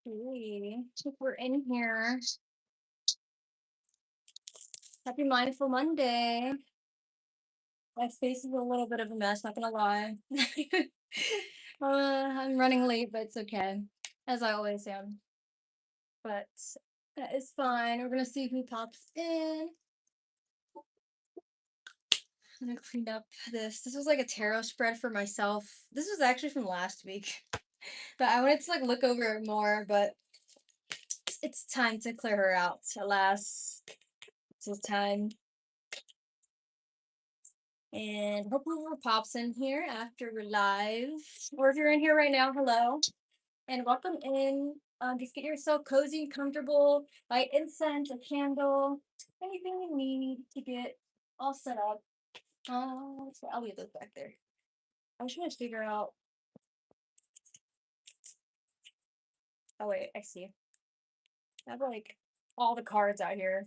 Hey, if we're in here. Happy Mindful Monday. My face is a little bit of a mess, not gonna lie. I'm running late, but it's okay, as I always am. But that is fine. We're gonna see who pops in. I'm gonna clean up this. This was like a tarot spread for myself. This was actually from last week, but I wanted to like look over it more. But it's time to clear her out. Alas, it's time. And hopefully more pops in here after we're live. Or if you're in here right now, hello. And welcome in. Just get yourself cozy and comfortable. Light incense, a candle, anything you need to get all set up. So I'll leave those back there. I was trying to figure out. Oh wait, I see. I have like all the cards out here.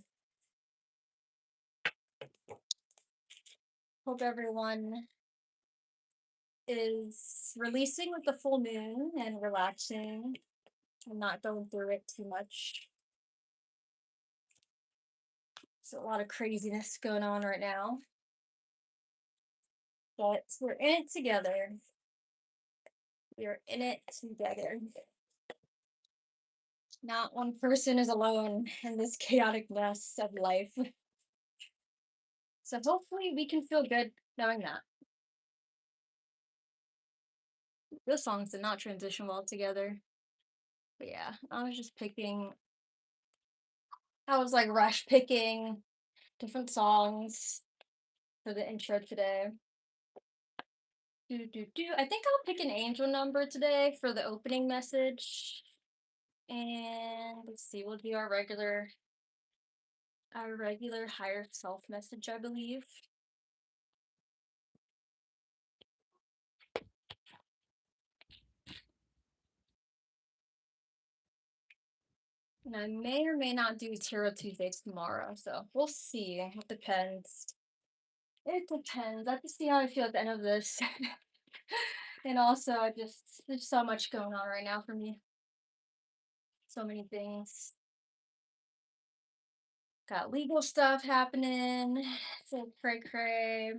Hope everyone is releasing with the full moon and relaxing and not going through it too much. There's a lot of craziness going on right now. But we're in it together. We are in it together. Not one person is alone in this chaotic mess of life. So hopefully we can feel good knowing that. Those songs did not transition well together. But yeah, I was just picking. I was like rush picking different songs for the intro today. I think I'll pick an angel number today for the opening message. And let's see, we'll do our regular higher self message, I believe. And I may or may not do Tarot Tuesdays tomorrow, so we'll see. It depends. It depends. I have to see how I feel at the end of this. And also, there's so much going on right now for me. So many things. Got legal stuff happening. So cray cray.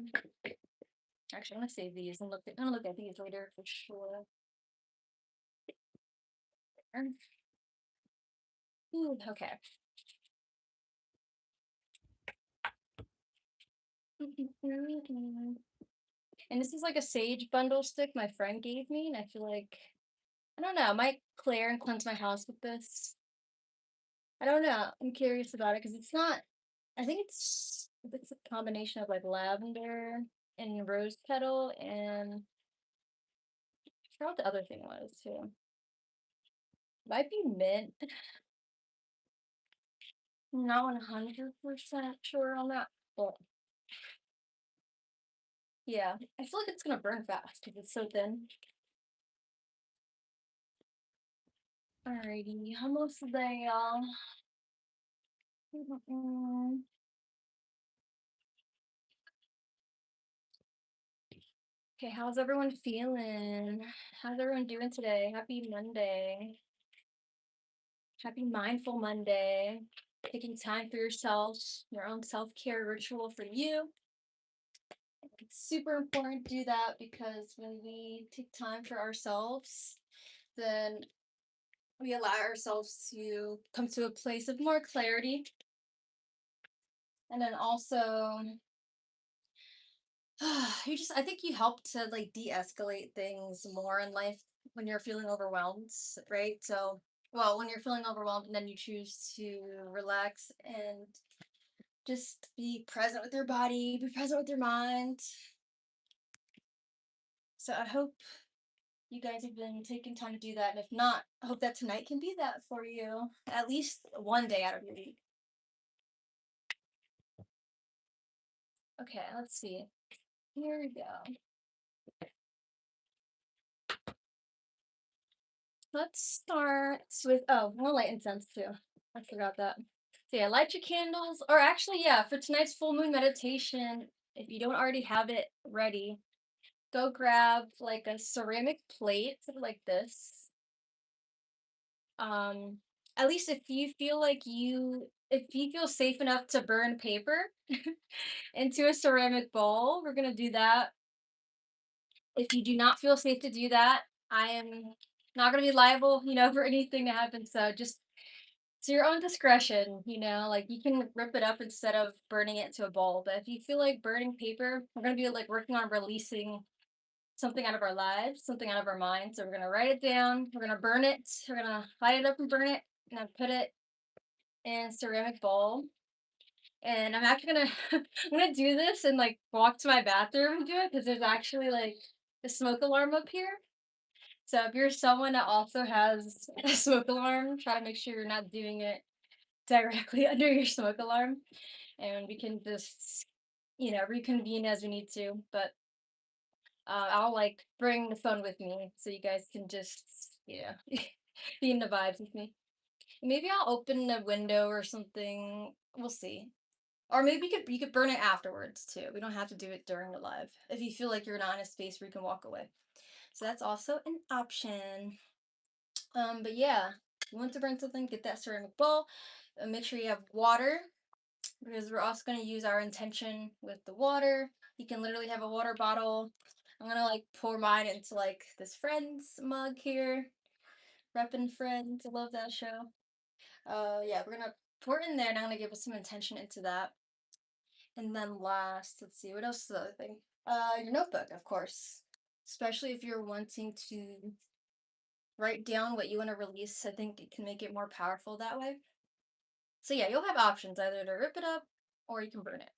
Actually, I'm gonna save these and I'm gonna look at these later for sure. Ooh, okay. And this is like a sage bundle stick my friend gave me, and I feel like I don't know, I might clear and cleanse my house with this. I don't know. I'm curious about it because it's not. I think it's a combination of like lavender and rose petal and I forgot what the other thing was too. Might be mint. Not 100% sure on that, but yeah, I feel like it's gonna burn fast because it's so thin. Alrighty, almost there. Okay, how's everyone feeling? How's everyone doing today? Happy Monday. Happy Mindful Monday. Taking time for yourself, your own self-care ritual for you. It's super important to do that because when we take time for ourselves, then we allow ourselves to come to a place of more clarity. And then also, I think you help to like de-escalate things more in life when you're feeling overwhelmed, right? So, well, when you're feeling overwhelmed and then you choose to relax and just be present with your body, be present with your mind. So I hope you guys have been taking time to do that. And if not, I hope that tonight can be that for you. At least one day out of your week. Okay, let's see. Here we go. Let's start with, more light incense too. I forgot that. So yeah, light your candles. Or actually, yeah, for tonight's full moon meditation, if you don't already have it ready, go grab like a ceramic plate like this. at least if you feel safe enough to burn paper into a ceramic bowl, we're gonna do that. If you do not feel safe to do that, I am not gonna be liable, for anything to happen. So just to your own discretion, like you can rip it up instead of burning it into a bowl. But if you feel like burning paper, we're gonna be like working on releasing something out of our lives, something out of our minds. So we're gonna write it down, we're gonna burn it, we're gonna light it up and burn it, and then put it in a ceramic bowl. And I'm actually gonna I'm gonna do this and like walk to my bathroom and do it because there's actually like a smoke alarm up here. So if you're someone that also has a smoke alarm, try to make sure you're not doing it directly under your smoke alarm, and we can just reconvene as we need to. But I'll like bring the phone with me so you guys can just be in the vibes with me. Maybe I'll open a window or something. We'll see. Or maybe you could burn it afterwards too. We don't have to do it during the live. If you feel like you're not in a space where you can walk away. So that's also an option. But yeah, you want to burn something, get that ceramic bowl. Make sure you have water because we're also going to use our intention with the water. You can literally have a water bottle. I'm gonna like pour mine into like this Friends mug here. Reppin' Friends. I love that show. Yeah, we're gonna pour it in there and I'm gonna give us some intention into that. And then last, let's see, what else is the other thing? Your notebook, of course. Especially if you're wanting to write down what you want to release. I think it can make it more powerful that way. So yeah, you'll have options either to rip it up or you can burn it.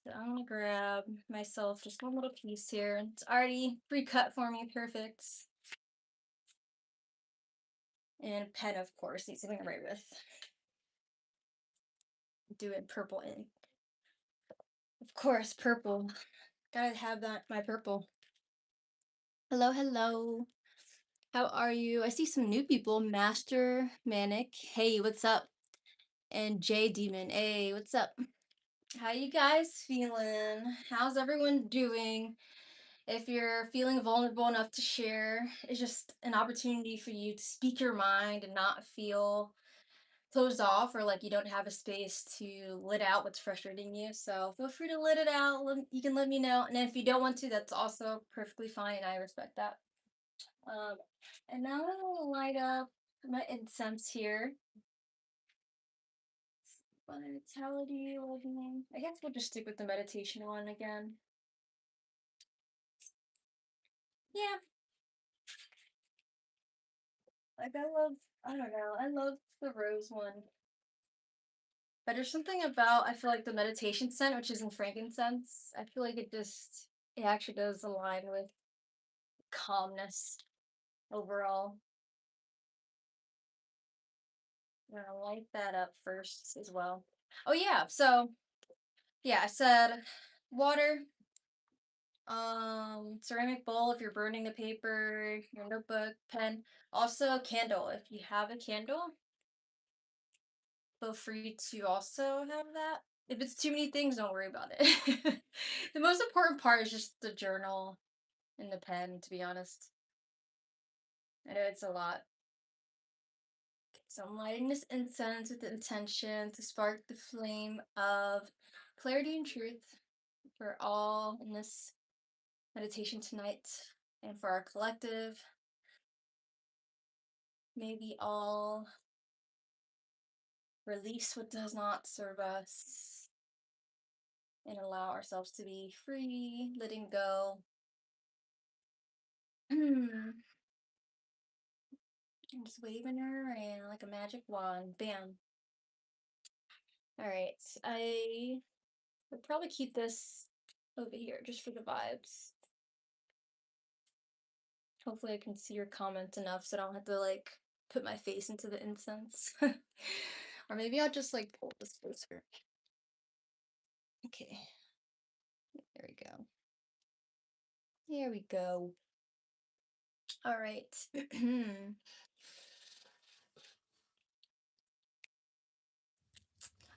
So I'm gonna grab myself just one little piece here. It's already pre-cut for me, perfect. And a pen, of course, need something to write with. Do it purple ink. Of course, purple. Gotta have that, my purple. Hello, hello. How are you? I see some new people. Master Manic. Hey, what's up? And J Demon. Hey, what's up? How you guys feeling? How's everyone doing? If you're feeling vulnerable enough to share, it's just an opportunity for you to speak your mind and not feel closed off or like you don't have a space to let out what's frustrating you. So feel free to let it out. You can let me know. And if you don't want to, that's also perfectly fine. And I respect that. Um, and now I'm gonna light up my incense here. Vitality, well-being. I guess we'll just stick with the meditation one again. Yeah, like I don't know, I love the rose one. But there's something about, I feel like the meditation scent, which is in frankincense, I feel like it actually does align with calmness overall. I'm gonna light that up first as well. Oh yeah, so yeah, I said water, ceramic bowl if you're burning the paper, your notebook, pen. Also a candle. If you have a candle, feel free to also have that. If it's too many things, don't worry about it. The most important part is just the journal and the pen, to be honest. I know it's a lot. So I'm lighting this incense with the intention to spark the flame of clarity and truth for all in this meditation tonight and for our collective. May we all release what does not serve us and allow ourselves to be free, letting go. I'm just waving her around like a magic wand. Bam. All right. I would probably keep this over here just for the vibes. Hopefully I can see your comments enough so I don't have to like put my face into the incense. Or maybe I'll just like pull this closer. Okay. There we go. There we go. All right.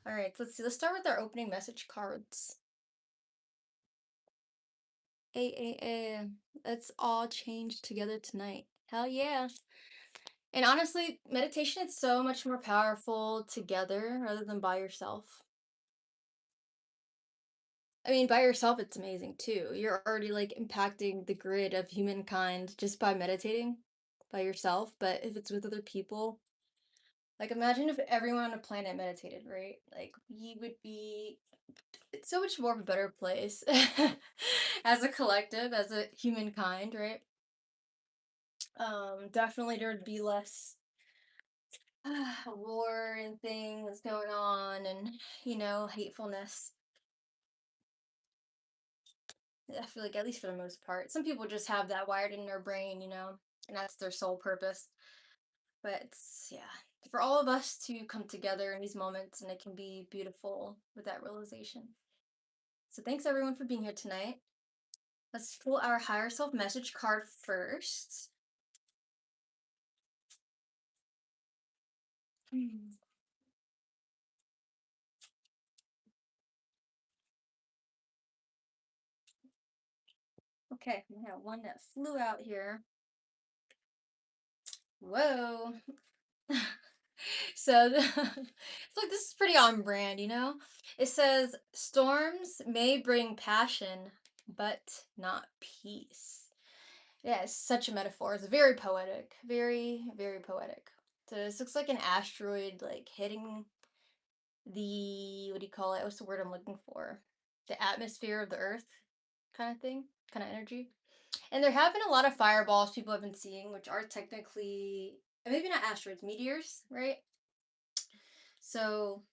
All right, let's see. Let's start with our opening message cards. Let's all change together tonight. Hell yeah. And honestly, meditation is so much more powerful together rather than by yourself. I mean, by yourself, it's amazing too. You're already like impacting the grid of humankind just by meditating by yourself. But if it's with other people, like imagine if everyone on the planet meditated, right? Like we would be it's so much more of a better place as a collective, as a humankind, right? Definitely there'd be less war and things going on and hatefulness. I feel like at least for the most part. Some people just have that wired in their brain, and that's their sole purpose. But it's, yeah, for all of us to come together in these moments and it can be beautiful with that realization. So thanks everyone for being here tonight. Let's pull our higher self message card first. Hmm. Okay, we have one that flew out here. Whoa. So like this is pretty on brand, It says storms may bring passion, but not peace. Yeah, it's such a metaphor. It's very poetic. Very, very poetic. So this looks like an asteroid like hitting the what do you call it? What's the word I'm looking for? The atmosphere of the earth kind of thing, kind of energy. And there have been a lot of fireballs people have been seeing, which are technically maybe not asteroids, meteors, right? So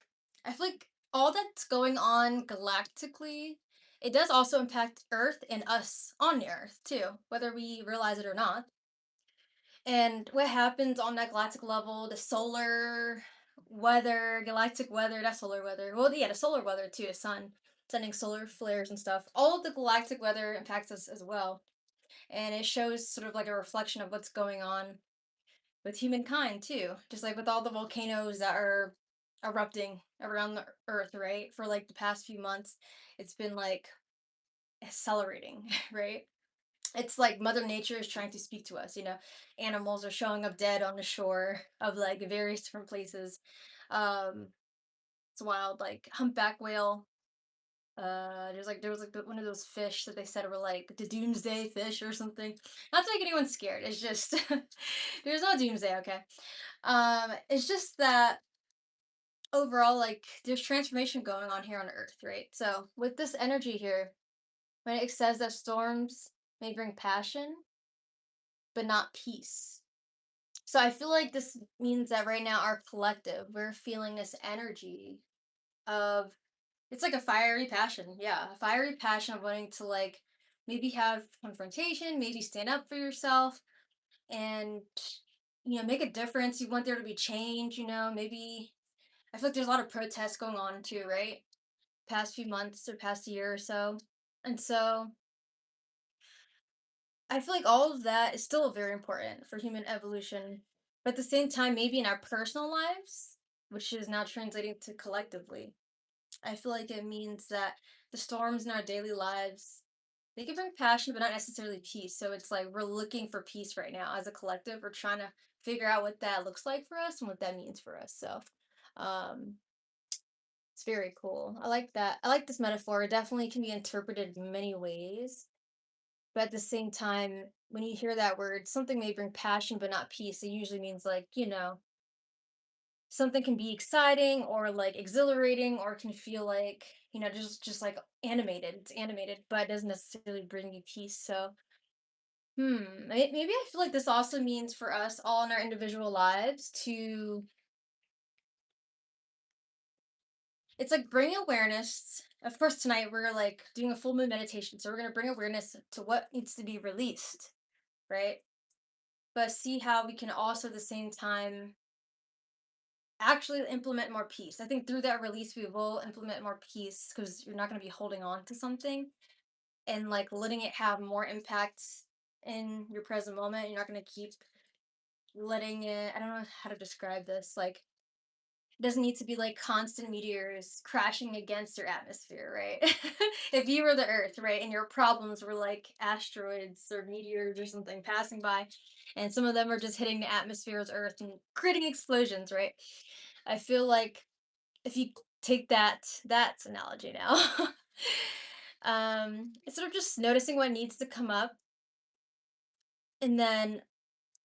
I feel like all that's going on galactically, it does also impact Earth and us on the Earth too, whether we realize it or not. And what happens on that galactic level, the solar weather, galactic weather, that's solar weather. Well, yeah, the solar weather too, the sun sending solar flares and stuff. All of the galactic weather impacts us as well. And it shows sort of like a reflection of what's going on with humankind too. Just like with all the volcanoes that are erupting around the earth, right? For like the past few months, it's been like accelerating, right? It's like Mother Nature is trying to speak to us, Animals are showing up dead on the shore of like various different places. Um, it's wild, like humpback whale. There was like one of those fish that they said were like the doomsday fish or something. Not to make anyone scared. It's just there's no doomsday, okay? It's just that overall, like, there's transformation going on here on Earth, right? So with this energy here, when it says that storms may bring passion, but not peace. So I feel like this means that right now, our collective, we're feeling this energy of it's like a fiery passion. Yeah, a fiery passion of wanting to like maybe have confrontation, maybe stand up for yourself and make a difference. You want there to be change, maybe I feel like there's a lot of protests going on too, right? Past few months or past year or so. And so I feel like all of that is still very important for human evolution. But at the same time, maybe in our personal lives, which is now translating to collectively, I feel like it means that the storms in our daily lives, they can bring passion, but not necessarily peace. So it's like we're looking for peace right now as a collective. We're trying to figure out what that looks like for us and what that means for us. So um, it's very cool. I like that. I like this metaphor. It definitely can be interpreted in many ways. But at the same time, when you hear that word, something may bring passion but not peace. It usually means like, something can be exciting or like exhilarating or can feel like, just like animated. It's animated, but it doesn't necessarily bring you peace. So, maybe I feel like this also means for us all in our individual lives to it's like bring awareness. Of course, tonight we're like doing a full moon meditation, so we're gonna bring awareness to what needs to be released, right? But see how we can also at the same time actually implement more peace. I think through that release we will implement more peace because you're not going to be holding on to something and like letting it have more impact in your present moment. You're not going to keep letting it I don't know how to describe this. Like It doesn't need to be like constant meteors crashing against your atmosphere, right? If you were the Earth, right, and your problems were like asteroids or meteors or something passing by, and some of them are just hitting the atmosphere of Earth and creating explosions, right? I feel like if you take that analogy now, instead of just noticing what needs to come up and then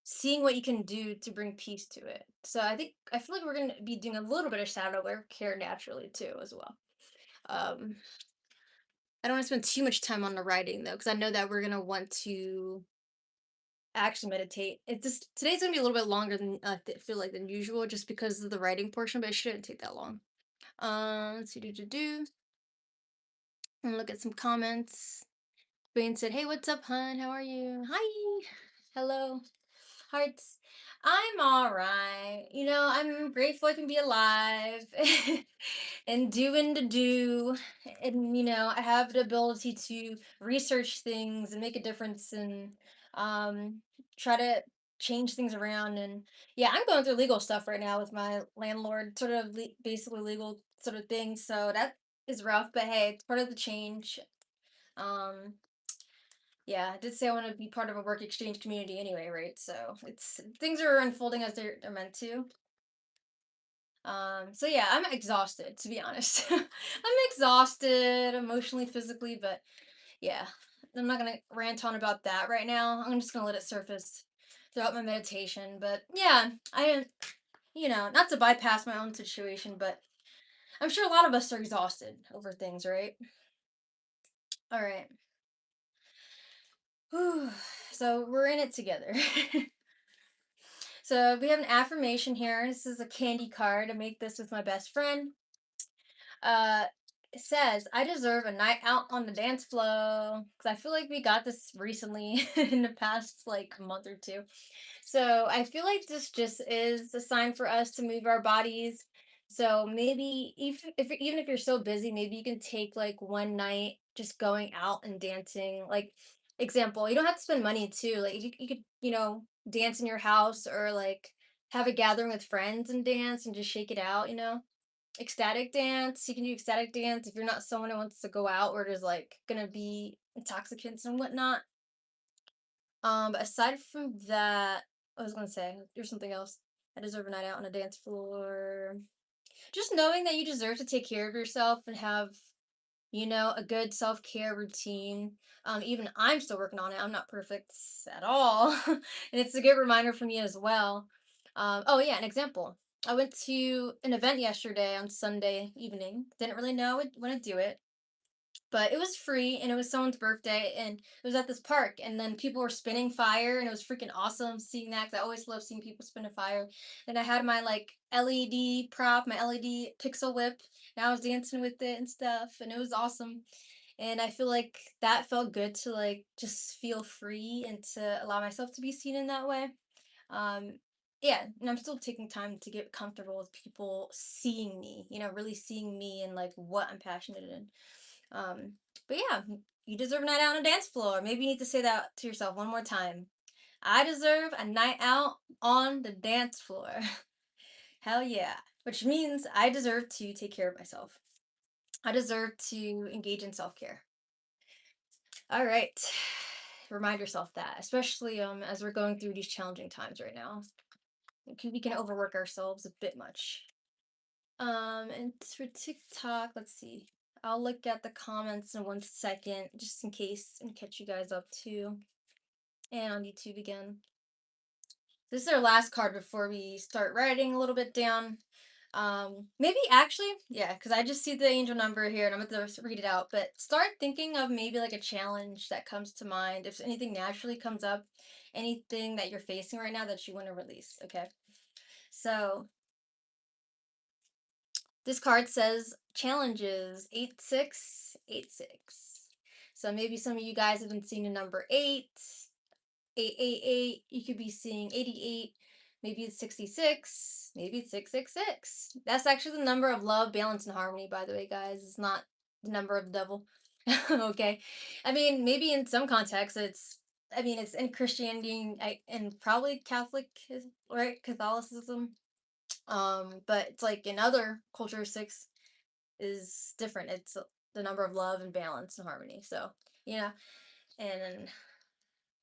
seeing what you can do to bring peace to it. So I feel like we're gonna be doing a little bit of shadow work here naturally too as well. Um, I don't want to spend too much time on the writing though, because I know that we're gonna want to actually meditate. It's just today's gonna be a little bit longer than feel like than usual, just because of the writing portion, but it shouldn't take that long. Let's see, do and look at some comments. Bain said, "Hey, what's up, hun? How are you? Hi, hello." Hearts, I'm all right. I'm grateful I can be alive and doing the do. And, I have the ability to research things and make a difference and um, try to change things around. And yeah, I'm going through legal stuff right now with my landlord, sort of basically legal sort of thing. So that is rough, but hey, it's part of the change. Um, yeah, I did say I want to be part of a work exchange community anyway, right? So it's things are unfolding as they're meant to. So yeah, I'm exhausted to be honest. I'm exhausted emotionally, physically, but yeah, I'm not gonna rant on about that right now. I'm just gonna let it surface throughout my meditation. But yeah, not to bypass my own situation, but I'm sure a lot of us are exhausted over things, right? All right. Whew. So we're in it together. So we have an affirmation here. This is a candy card. I make this with my best friend. Uh, it says, "I deserve a night out on the dance floor." Because I feel like we got this recently in the past like month or two. So I feel like this just is a sign for us to move our bodies. So maybe even if you're so busy, maybe you can take like one night just going out and dancing. Like example, you don't have to spend money too. Like you could, dance in your house or like have a gathering with friends and dance and just shake it out, ecstatic dance. You can do ecstatic dance if you're not someone who wants to go out where there's like gonna be intoxicants and whatnot. But aside from that, I was gonna say there's something else. I deserve a night out on a dance floor. Just knowing that you deserve to take care of yourself and have, a good self care routine. Even I'm still working on it. I'm not perfect at all, and it's a good reminder for me as well. Oh yeah, an example. I went to an event yesterday on Sunday evening. Didn't really know I would want to do it, but it was free and it was someone's birthday and it was at this park and then people were spinning fire and it was freaking awesome seeing that because I always love seeing people spin a fire. And I had my like LED prop, my LED pixel whip, and I was dancing with it and stuff and it was awesome. And I feel like that felt good to like just feel free and to allow myself to be seen in that way. um yeah, and I'm still taking time to get comfortable with people seeing me, really seeing me and like what I'm passionate in. um, but yeah, you deserve a night out on a dance floor. Maybe you need to say that to yourself one more time. I deserve a night out on the dance floor. Hell yeah. Which means I deserve to take care of myself. I deserve to engage in self care. All right. Remind yourself that, especially as we're going through these challenging times right now. We can overwork ourselves a bit much. And for TikTok, let's see. I'll look at the comments in 1 second, just in case, and catch you guys up too. And on YouTube again. This is our last card before we start writing a little bit down. Maybe actually, yeah, because I just see the angel number here and I'm going to read it out. But start thinking of maybe like a challenge that comes to mind. If anything naturally comes up, anything that you're facing right now that you want to release. Okay. So this card says challenges 8686. So maybe some of you guys have been seeing the number 8, 888. You could be seeing 88. Maybe it's 66. Maybe it's 666. That's actually the number of love, balance, and harmony, by the way, guys. It's not the number of the devil. Okay. I mean, maybe in some contexts, it's in Christianity and probably Catholic, right? Catholicism. But it's like in other cultures, 6 is different. It's the number of love and balance and harmony. So, you know, and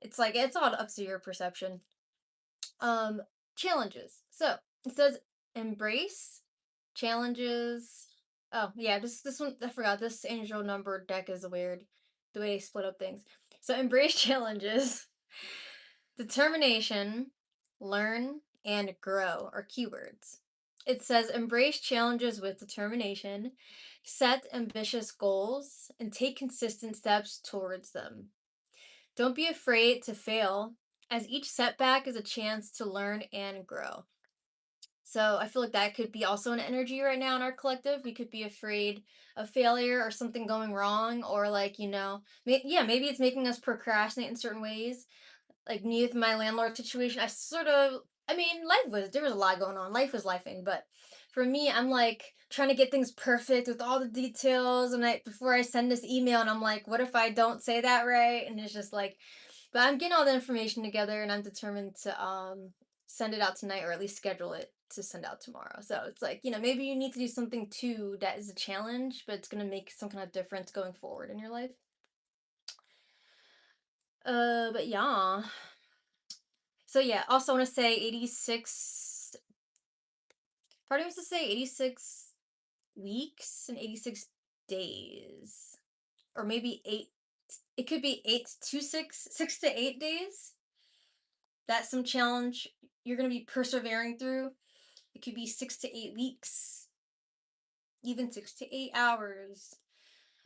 it's like it's all up to your perception. Um, Challenges. So it says embrace challenges. Oh yeah, this one I forgot. This angel number deck is weird. The way they split up things. So embrace challenges, determination, learn, and grow are keywords. It says embrace challenges with determination, set ambitious goals, and take consistent steps towards them. Don't be afraid to fail, as each setback is a chance to learn and grow. So I feel like that could be also an energy right now in our collective. We could be afraid of failure or something going wrong, or like, yeah, maybe it's making us procrastinate in certain ways. Like me with my landlord situation, I mean, there was a lot going on. Life was lifing, but for me, I'm like trying to get things perfect with all the details. And before I send this email, and I'm like, what if I don't say that right? And it's just like, but I'm getting all the information together, and I'm determined to send it out tonight, or at least schedule it to send out tomorrow. So it's like, maybe you need to do something too that is a challenge, but it's gonna make some kind of difference going forward in your life. But yeah. So yeah, also want to say 86. Part of me wants to say 86 weeks and 86 days, or maybe eight. It could be 6 to 8 days. That's some challenge you're gonna be persevering through. It could be 6 to 8 weeks, even 6 to 8 hours,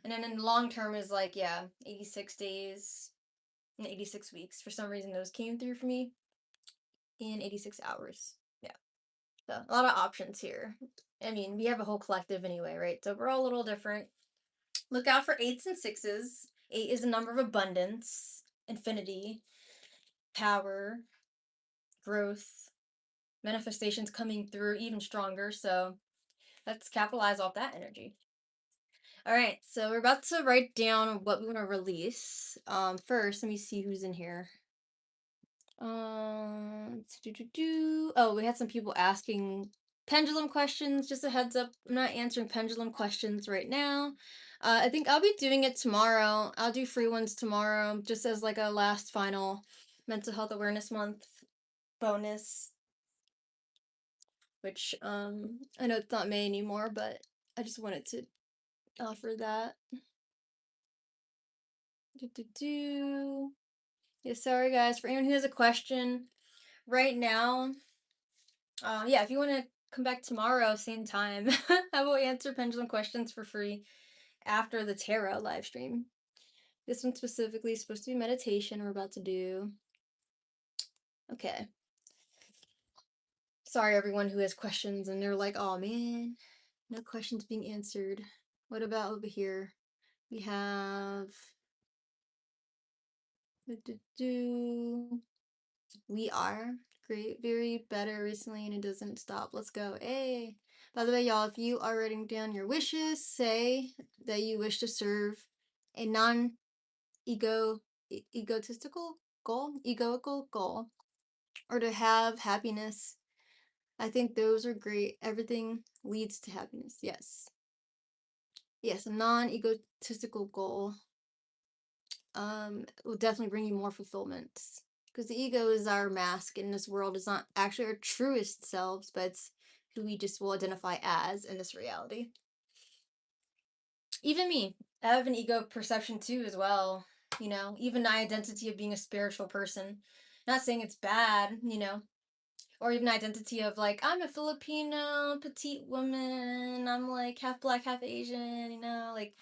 and then in the long term is like, yeah, 86 days and 86 weeks. For some reason, those came through for me in 86 hours. Yeah. So a lot of options here. I mean, we have a whole collective anyway, right? So we're all a little different. Look out for 8s and 6s. 8 is a number of abundance, infinity, power, growth, manifestations coming through even stronger. So let's capitalize off that energy. All right, so we're about to write down what we want to release. First, let me see who's in here. Oh, we had some people asking pendulum questions. Just a heads up, I'm not answering pendulum questions right now. I think I'll be doing it tomorrow. I'll do free ones tomorrow, just as like a last final mental health awareness month bonus. Which I know it's not May anymore, but I just wanted to offer that. Yeah, sorry guys. For anyone who has a question right now, yeah, if you want to come back tomorrow, same time, I will answer pendulum questions for free after the tarot live stream. This one specifically is supposed to be meditation we're about to do. Okay. Sorry, everyone who has questions and they're like, oh man, no questions being answered. What about over here? We have. We are great, very better recently, and it doesn't stop. Let's go. Hey. By the way, y'all, if you are writing down your wishes, say that you wish to serve a egotistical goal, or to have happiness. I think those are great. Everything leads to happiness. Yes. Yes, a non-egotistical goal will definitely bring you more fulfillment. Because the ego is our mask in this world. It's not actually our truest selves, but it's who we just will identify as in this reality. Even me, I have an ego perception too, as well. Even my identity of being a spiritual person. Not saying it's bad, or even identity of like, I'm a Filipino petite woman. I'm like half black, half Asian, like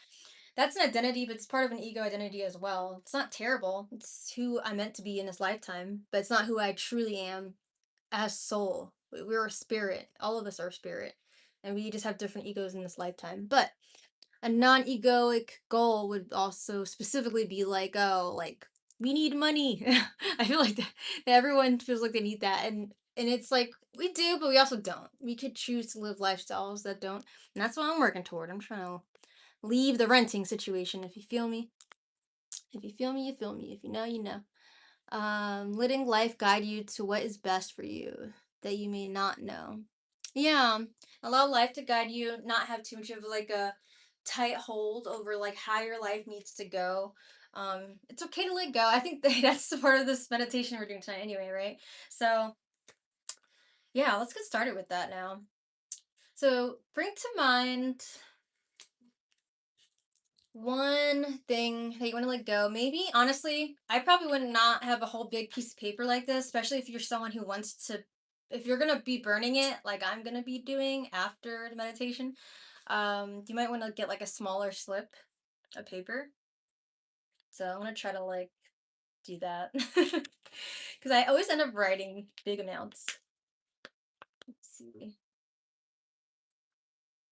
that's an identity, but it's part of an ego identity as well. It's not terrible. It's who I'm meant to be in this lifetime, but it's not who I truly am as soul. We're a spirit. All of us are spirit. And we just have different egos in this lifetime. But a non-egoic goal would also specifically be like, oh, like we need money. I feel like that everyone feels like they need that. And it's like we do, but we also don't. We could choose to live lifestyles that don't. And that's what I'm working toward. I'm trying to leave the renting situation, if you feel me. If you feel me, you feel me. If you know, you know. Letting life guide you to what is best for you that you may not know. Yeah, allow life to guide you, not have too much of like a tight hold over like how your life needs to go. It's okay to let go. I think that's the part of this meditation we're doing tonight anyway, right? So yeah, let's get started with that now. So bring to mind one thing that you want to let go. Maybe honestly, I probably would not have a whole big piece of paper like this, especially if you're someone who wants to, if you're gonna be burning it like I'm gonna be doing after the meditation. You might want to get like a smaller slip of paper. So I'm gonna try to like do that because I always end up writing big amounts. Let's see.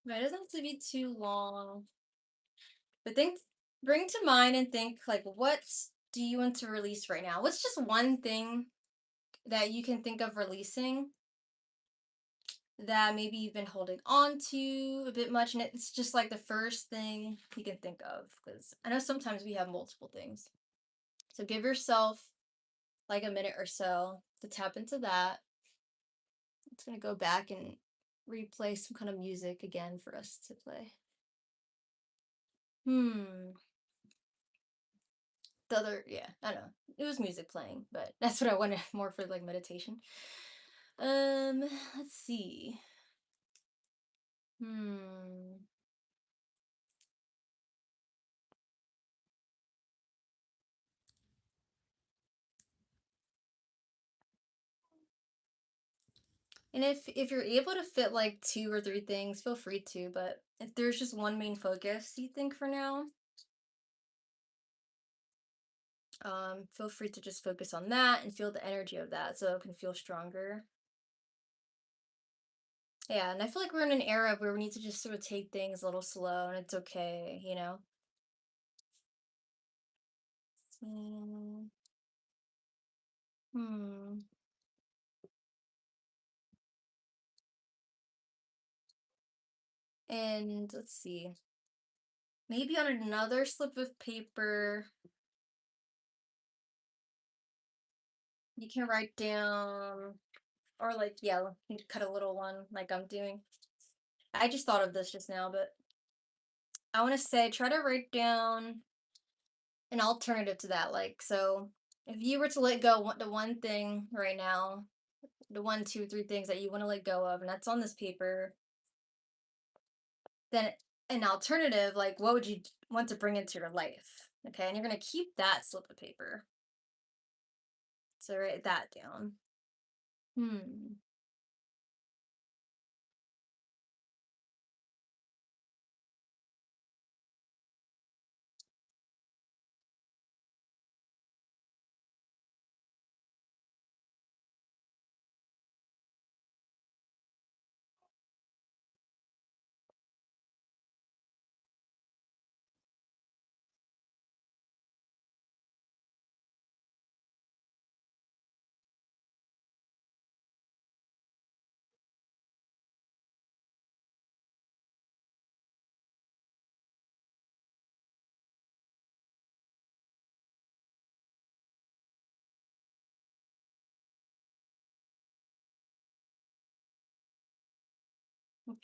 But it doesn't have to be too long. But think, bring to mind and think like, what do you want to release right now? What's just one thing that you can think of releasing that maybe you've been holding on to a bit much, and it's just like the first thing you can think of? Because I know sometimes we have multiple things. So give yourself like a minute or so to tap into that. It's gonna go back and replay some kind of music again for us to play. Hmm. The other, yeah, I don't know. It was music playing, but that's what I wanted more for like meditation. Let's see. Hmm. And if you're able to fit like two or three things, feel free to. But if there's just one main focus, you think for now, feel free to just focus on that and feel the energy of that, so it can feel stronger. Yeah, and I feel like we're in an era where we need to just sort of take things a little slow, and it's okay, you know? Mm, hmm. And let's see. Maybe on another slip of paper, you can write down, or like, yeah, you can cut a little one like I'm doing. I just thought of this just now, but I want to say try to write down an alternative to that. Like, so if you were to let go the one thing right now, the one, two, three things that you want to let go of, and that's on this paper, then an alternative, like what would you want to bring into your life? Okay, and you're gonna keep that slip of paper. So write that down. Hmm.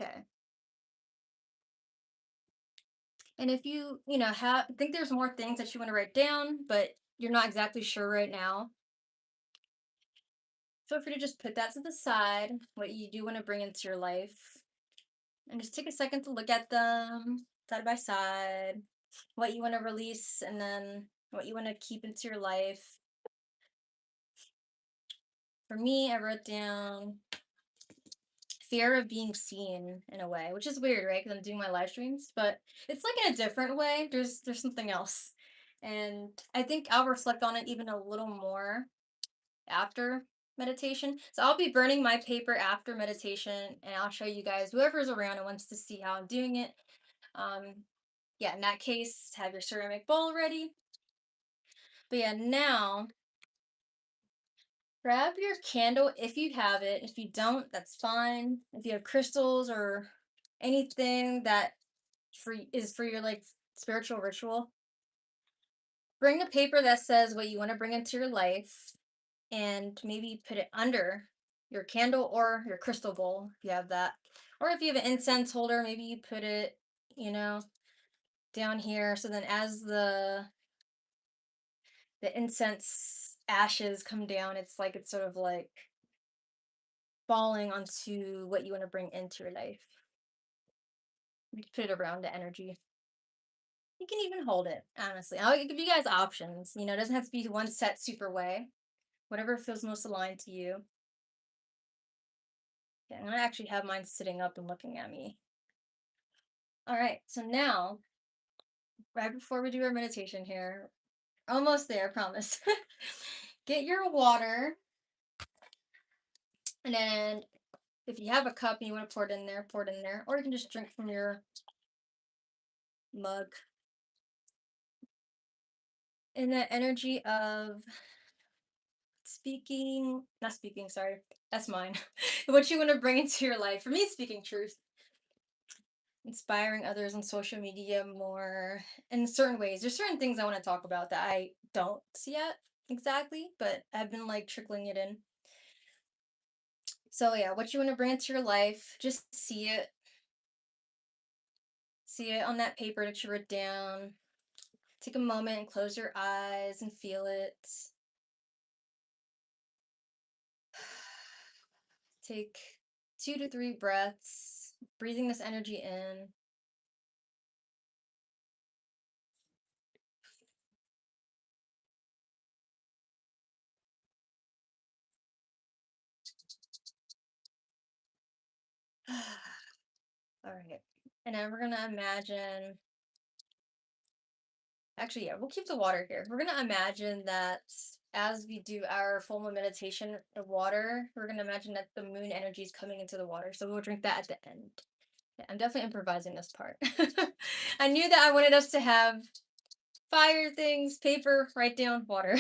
Okay. And if you know, have think there's more things that you want to write down, but you're not exactly sure right now, feel free to just put that to the side, what you do want to bring into your life, and just take a second to look at them side by side, what you want to release, and then what you want to keep into your life. For me, I wrote down fear of being seen in a way, which is weird, right? Because I'm doing my live streams, but it's like in a different way. There's something else, and I think I'll reflect on it even a little more after meditation. So I'll be burning my paper after meditation, and I'll show you guys whoever's around and wants to see how I'm doing it. Um, yeah, in that case, have your ceramic bowl ready. But yeah, now grab your candle if you have it. If you don't, that's fine. If you have crystals or anything that is for your like spiritual ritual, bring a paper that says what you want to bring into your life and maybe put it under. your candle or your crystal bowl if you have that. Or if you have an incense holder, maybe you put it, you know, down here. So then as the incense ashes come down, it's like it's sort of like falling onto what you want to bring into your life. You can put it around the energy. You can even hold it, honestly. I'll give you guys options. You know, it doesn't have to be one set super way. Whatever feels most aligned to you. Yeah, I'm gonna actually have mine sitting up and looking at me. All right, so now, right before we do our meditation here, almost there, I promise. Get your water, and then if you have a cup and you want to pour it in there, pour it in there, or you can just drink from your mug. In the energy of not speaking, sorry, that's mine. What you want to bring into your life. For me, speaking truth, inspiring others on social media more in certain ways. There's certain things I want to talk about that I don't see yet exactly, but I've been like trickling it in. So yeah, what you want to bring into your life, just see it. See it on that paper that you wrote down. Take a moment and close your eyes and feel it. Take 2 to 3 breaths, breathing this energy in. All right. And then we're going to imagine, actually, yeah, we'll keep the water here. We're going to imagine that as we do our full moon meditation of water, we're going to imagine that the moon energy is coming into the water. So we'll drink that at the end. Yeah, I'm definitely improvising this part. I knew that I wanted us to have fire things, paper, write down, water.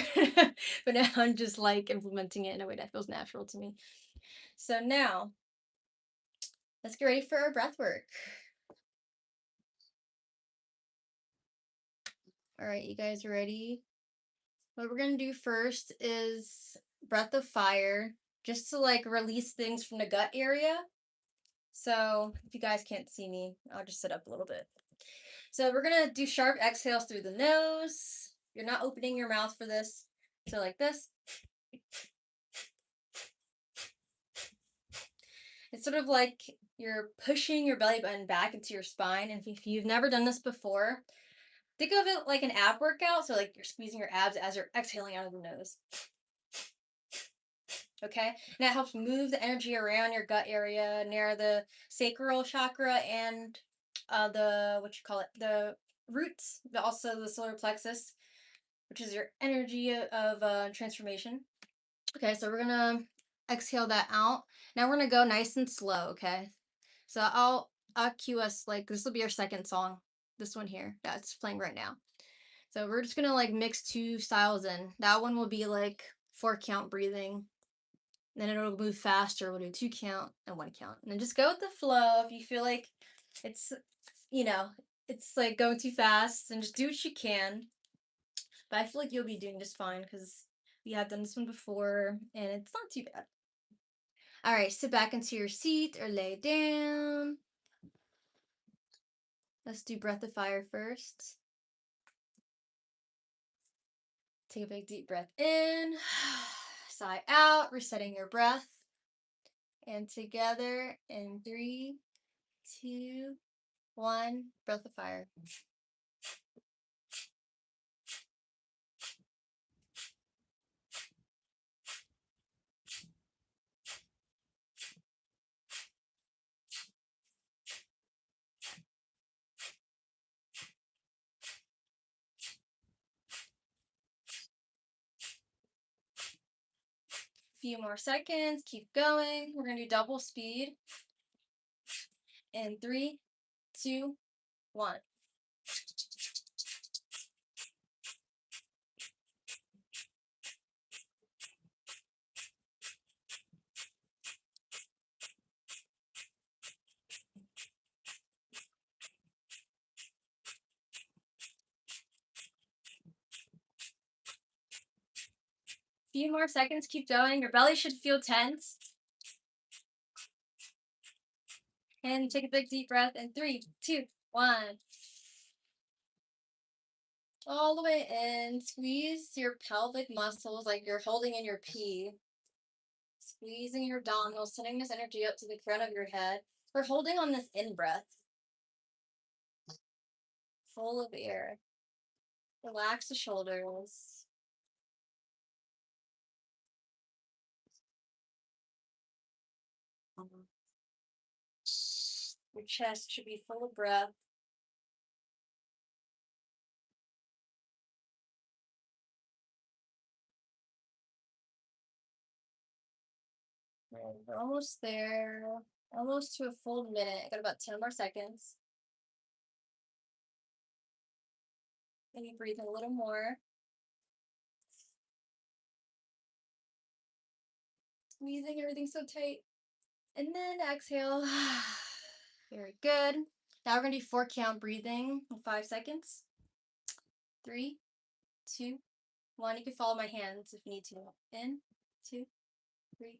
But now I'm just like implementing it in a way that feels natural to me. So now, let's get ready for our breath work. All right, you guys ready? What we're gonna do first is breath of fire, just to like release things from the gut area. So if you guys can't see me, I'll just sit up a little bit. So we're gonna do sharp exhales through the nose. You're not opening your mouth for this. So like this. It's sort of like you're pushing your belly button back into your spine. And if you've never done this before, think of it like an ab workout. So like you're squeezing your abs as you're exhaling out of the nose. Okay, and that helps move the energy around your gut area near the sacral chakra and the roots, but also the solar plexus, which is your energy of transformation. Okay, so we're gonna exhale that out. Now we're gonna go nice and slow. Okay, so I'll cue us, like this will be our second song. This one here that's playing right now. So we're just gonna like mix 2 styles in. That one will be like 4 count breathing. Then it'll move faster. We'll do 2 count and 1 count. And then just go with the flow. If you feel like it's, you know, it's like going too fast, and just do what you can. But I feel like you'll be doing just fine because we have done this one before and it's not too bad. All right, sit back into your seat or lay down. Let's do breath of fire first. Take a big deep breath in, sigh out, resetting your breath. And together in 3, 2, 1, breath of fire. Few more seconds, keep going. We're gonna do double speed in 3, 2, 1. Few more seconds, keep going. Your belly should feel tense. And take a big deep breath in 3, 2, 1. All the way in. Squeeze your pelvic muscles like you're holding in your pee. Squeezing your abdominals, sending this energy up to the front of your head. We're holding on this in-breath. Full of air. Relax the shoulders. Your chest should be full of breath. And we're almost there. Almost to a full minute. Got about 10 more seconds. Maybe breathe in a little more. Squeezing everything so tight. And then exhale. Very good. Now we're going to do 4 count breathing in 5 seconds. 3, 2, 1. You can follow my hands if you need to. In, 2, 3,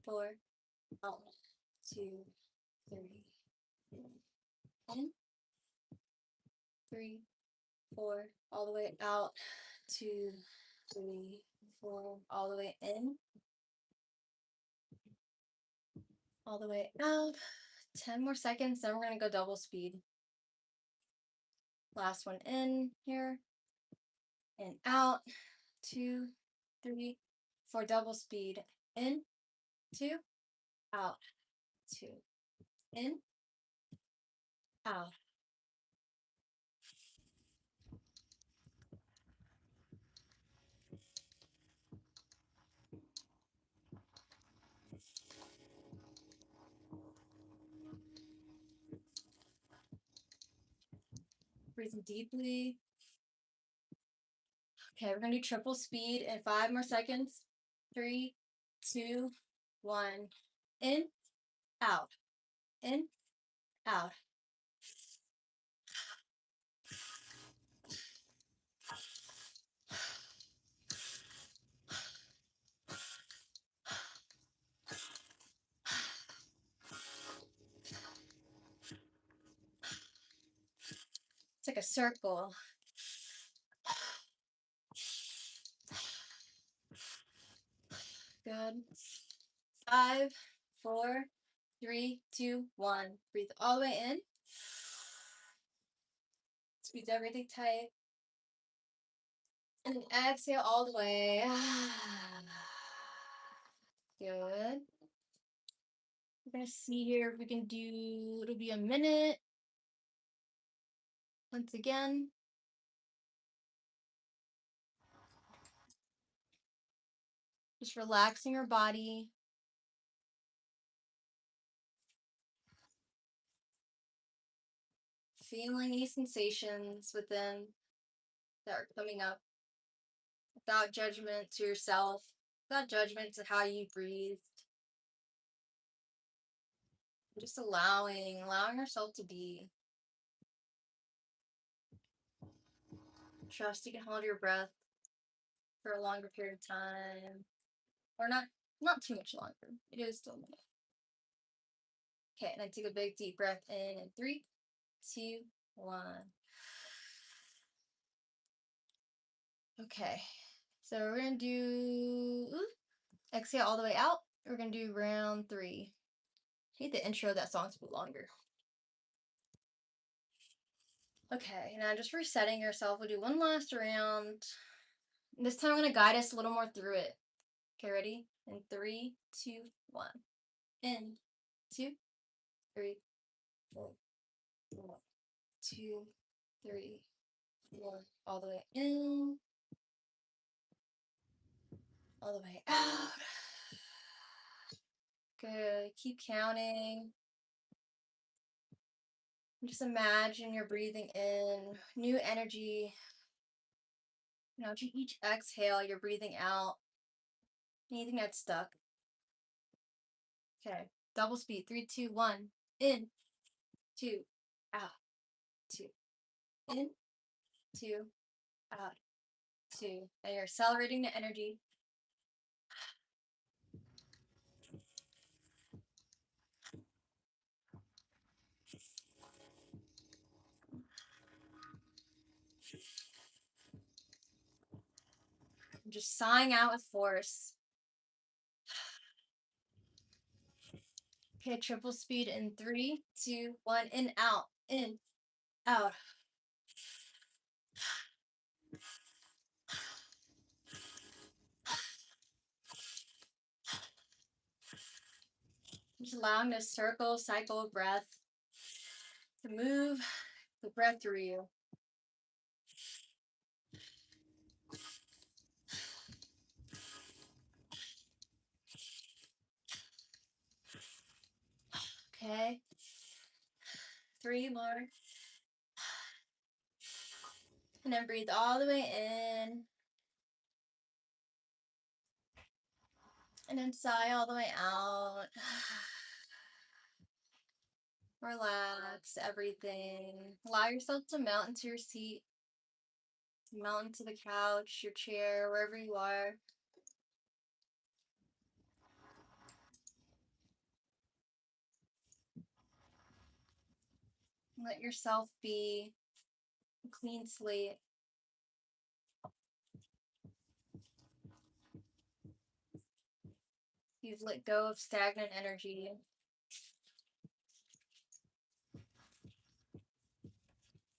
4. Out. 2, 3. In, 3, 4. All the way out. 2, 3, 4. All the way in. All the way out. 10 more seconds, then we're going to go double speed. Last one in here. And out. 2, 3, 4. Double speed. In. 2. Out. 2. In. Out. Breathing deeply. Okay, we're going to do triple speed in 5 more seconds. 3, 2, 1. In. Out. In. Out. It's like a circle. Good. 5, 4, 3, 2, 1. Breathe all the way in. Squeeze everything tight. And then exhale all the way. Good. We're going to see here if we can do, it'll be a minute. Once again. Just relaxing your body. Feeling any sensations within that are coming up. Without judgment to yourself. Without judgment to how you breathed. Just allowing yourself to be. Trust you can hold your breath for a longer period of time. Or not too much longer. It is still a minute. Okay, and I take a big deep breath in 3, 2, 1. Okay, so we're gonna do exhale all the way out. We're gonna do round 3. I hate the intro of that song to be longer. Okay, now just resetting yourself. We'll do one last round. This time I'm gonna guide us a little more through it. Okay, ready? In 3, 2, 1. In 2, 3, 4, 1, 2, 3, 4. All the way in. All the way out. Good. Keep counting. Just imagine you're breathing in new energy. Now, each exhale, you're breathing out anything that's stuck. Okay. Double speed. 3, 2, 1. In. 2. Out. 2. In. 2. Out. 2. And you're accelerating the energy. just sighing out with force. Okay, triple speed in 3, 2, 1, in, out, in, out. Just allowing this circle, cycle of breath to move the breath through you. Okay. 3 more. And then breathe all the way in. And then sigh all the way out. Relax everything. Allow yourself to melt into your seat, to melt into the couch, your chair, wherever you are. Let yourself be a clean slate. You've let go of stagnant energy.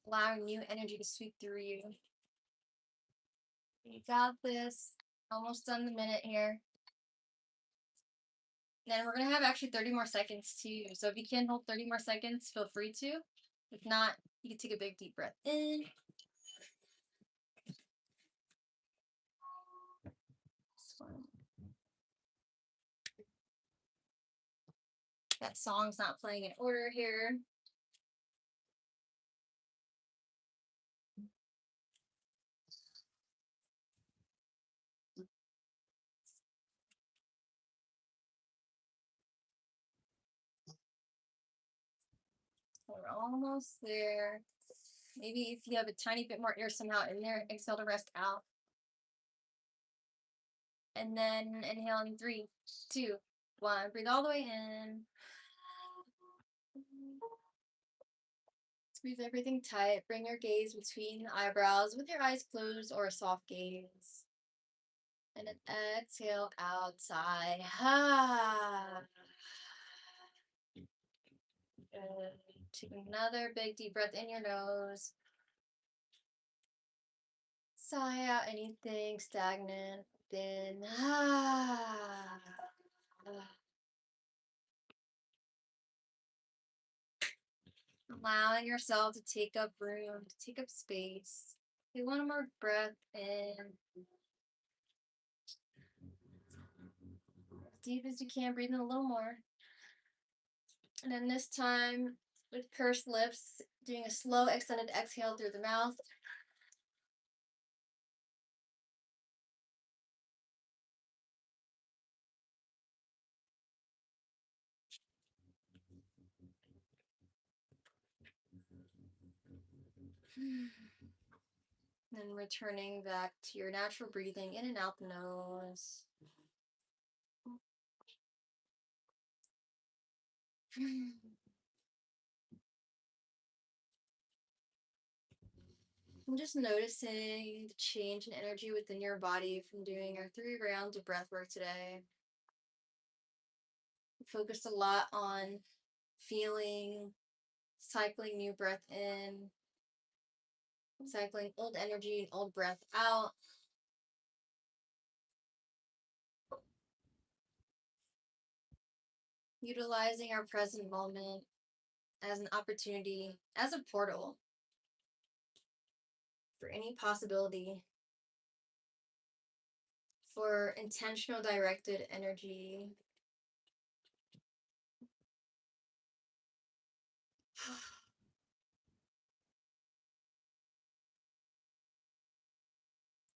Allowing new energy to sweep through you. You got this. Almost done the minute here. Then we're going to have actually 30 more seconds too. So if you can hold 30 more seconds, feel free to. If not, you can take a big deep breath in. That song's not playing in order here. We're almost there. Maybe if you have a tiny bit more air somehow in there, exhale to rest out. And then inhale in 3, 2, 1. Breathe all the way in. Squeeze everything tight. Bring your gaze between the eyebrows with your eyes closed or a soft gaze. And then exhale out, sigh. Good. Take another big deep breath in your nose. Sigh out anything stagnant. Then allowing yourself to take up room, to take up space. Take one more breath in. As deep as you can, breathe in a little more. And then this time, with pursed lips, doing a slow extended exhale through the mouth. Then returning back to your natural breathing in and out the nose. I'm just noticing the change in energy within your body from doing our 3 rounds of breath work today. We focused a lot on feeling, cycling new breath in, cycling old energy and old breath out. Utilizing our present moment as an opportunity, as a portal for any possibility, for intentional directed energy.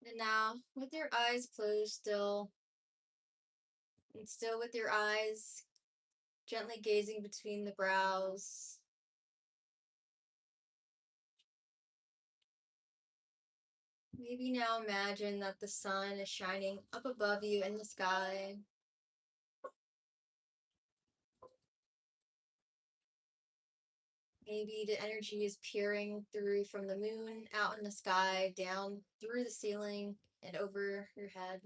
And now, with your eyes closed still, and still with your eyes gently gazing between the brows, maybe now imagine that the sun is shining up above you in the sky. Maybe the energy is peering through from the moon out in the sky, down through the ceiling, and over your head.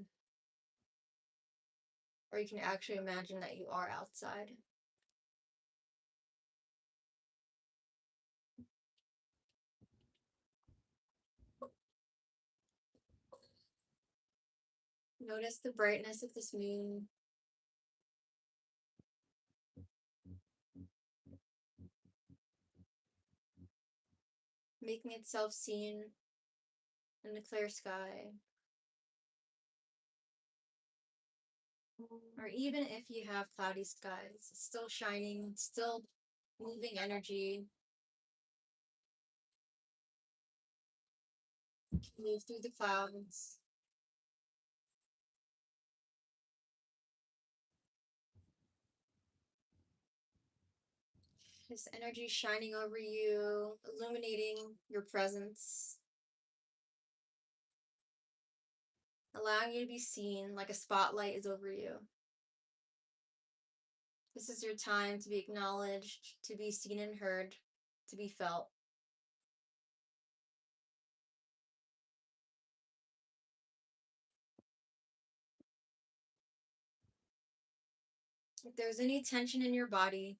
Or you can actually imagine that you are outside. Notice the brightness of this moon. Making itself seen in the clear sky. Or even if you have cloudy skies, it's still shining, still moving energy. Move through the clouds. This energy shining over you, illuminating your presence, allowing you to be seen like a spotlight is over you. This is your time to be acknowledged, to be seen and heard, to be felt. If there's any tension in your body,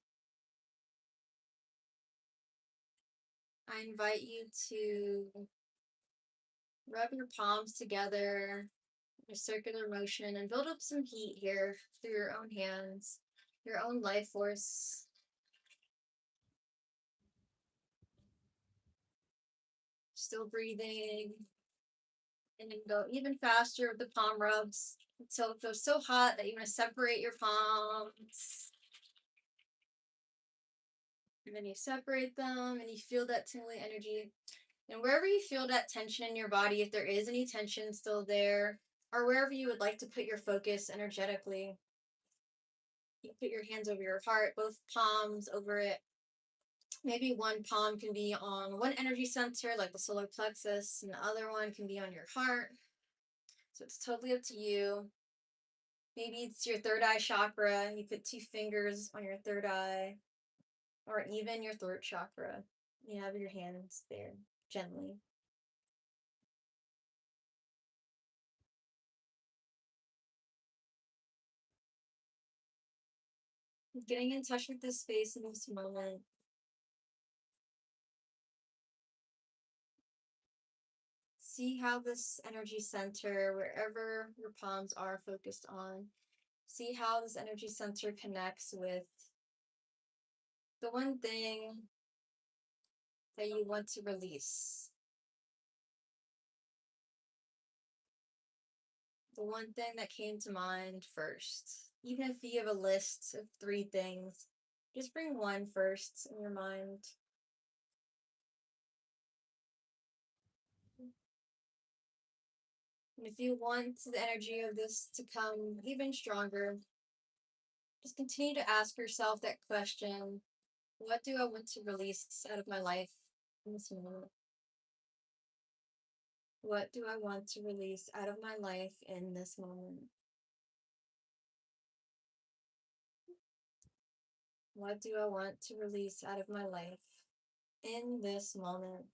I invite you to rub your palms together in a circular motion and build up some heat here through your own hands, your own life force. Still breathing. And then go even faster with the palm rubs until it feels so hot that you want to separate your palms. And then you separate them and you feel that tingling energy. And wherever you feel that tension in your body, if there is any tension still there, or wherever you would like to put your focus energetically, you put your hands over your heart, both palms over it. Maybe one palm can be on one energy center, like the solar plexus, and the other one can be on your heart. So it's totally up to you. Maybe it's your third eye chakra. You put 2 fingers on your third eye, or even your throat chakra. You have your hands there gently. Getting in touch with this space in this moment. See how this energy center, wherever your palms are focused on, see how this energy center connects with the one thing that you want to release. The one thing that came to mind first. Even if you have a list of 3 things, just bring one first in your mind. And if you want the energy of this to come even stronger, just continue to ask yourself that question: what do I want to release out of my life in this moment? What do I want to release out of my life in this moment? What do I want to release out of my life in this moment?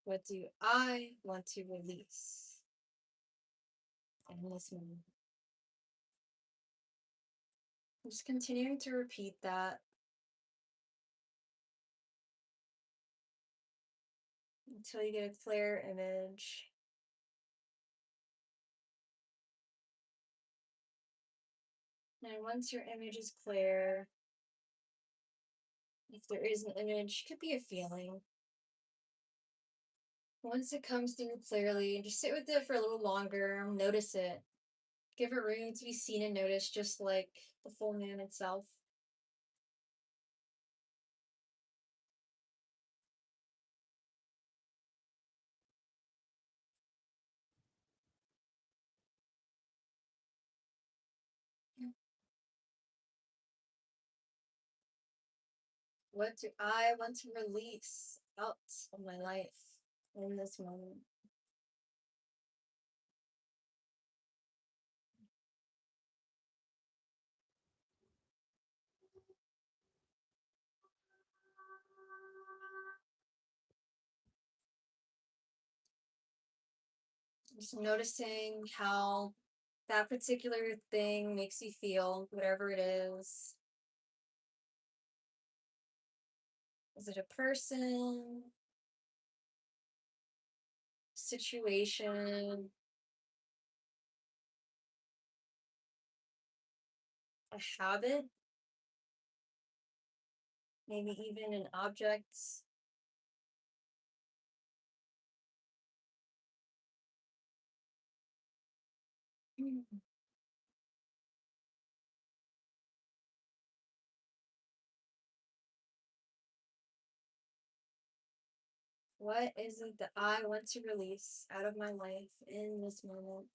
What do I want to release in this moment? Just continuing to repeat that until you get a clear image. And once your image is clear, if there is an image, it could be a feeling. Once it comes through clearly, just sit with it for a little longer, notice it. Give it room to be seen and noticed, just like the full moon itself. What do I want to release out of my life in this moment? Just noticing how that particular thing makes you feel, whatever it is. Is it a person, situation, a habit, maybe even an object? Mm. What is it that I want to release out of my life in this moment?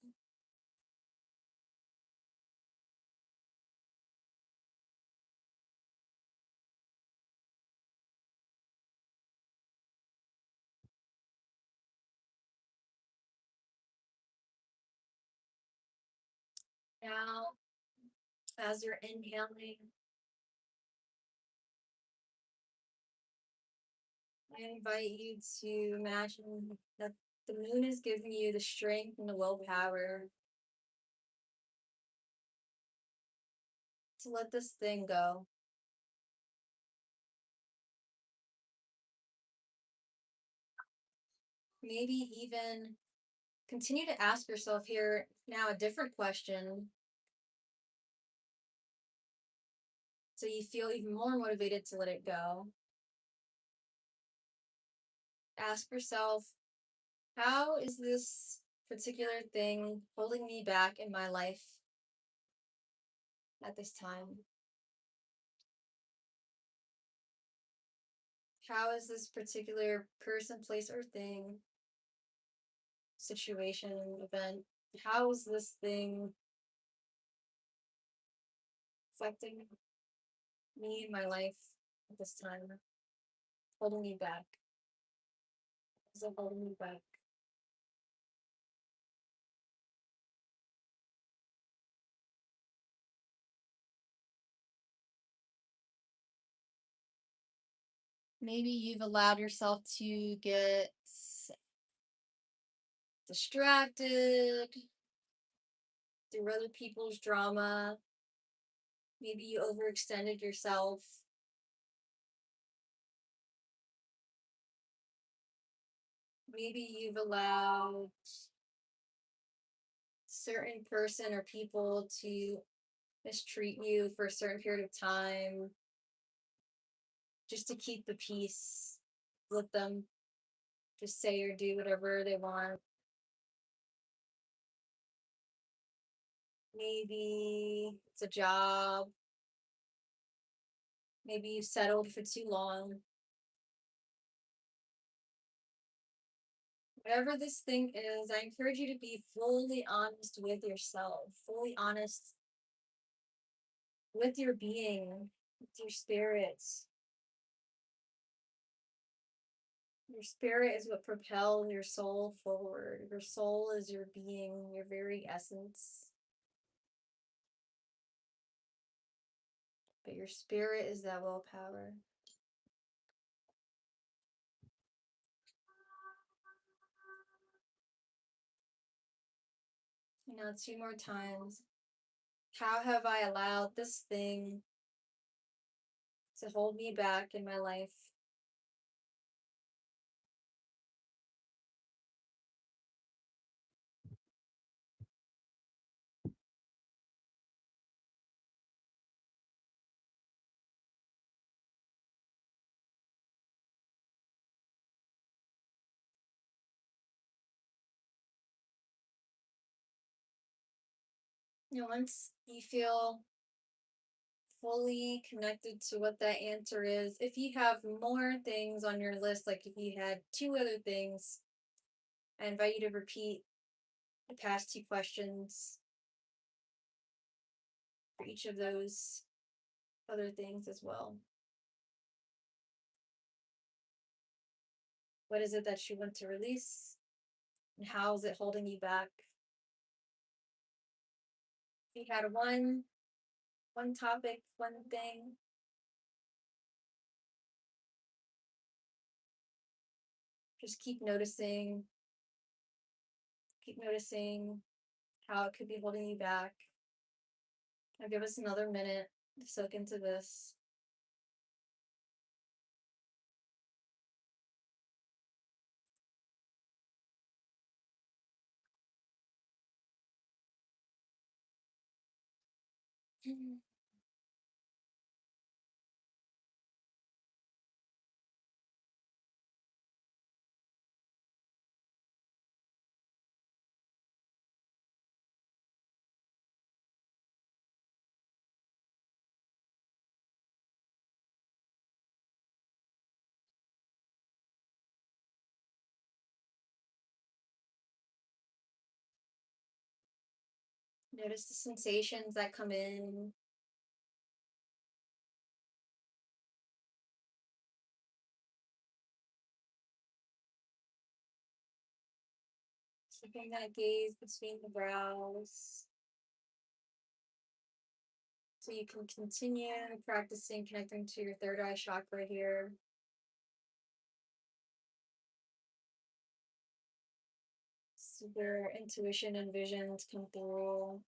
Now, as you're inhaling, I invite you to imagine that the moon is giving you the strength and the willpower to let this thing go. Maybe even continue to ask yourself here now a different question so you feel even more motivated to let it go. Ask yourself, how is this particular thing holding me back in my life at this time? How is this particular person, place, or thing, situation, event, how is this thing affecting me in my life at this time? Holding me back? Is it holding me back? Maybe you've allowed yourself to get distracted through other people's drama. Maybe you overextended yourself. Maybe you've allowed certain person or people to mistreat you for a certain period of time just to keep the peace. Let them just say or do whatever they want. Maybe it's a job. Maybe you settled for too long. Whatever this thing is, I encourage you to be fully honest with yourself, fully honest with your being, with your spirits. Your spirit is what propels your soul forward. Your soul is your being, your very essence. But your spirit is that willpower. Now, two more times. How have I allowed this thing to hold me back in my life? Once you feel fully connected to what that answer is, if you have more things on your list, like if you had two other things, I invite you to repeat the past two questions for each of those other things as well. What is it that you want to release? And how is it holding you back? If you had one topic, one thing, just keep noticing, Keep noticing how it could be holding you back. I'll give us another minute to soak into this. Notice the sensations that come in. Keeping that gaze between the brows. So you can continue practicing connecting to your third eye chakra here. So your intuition and visions come through.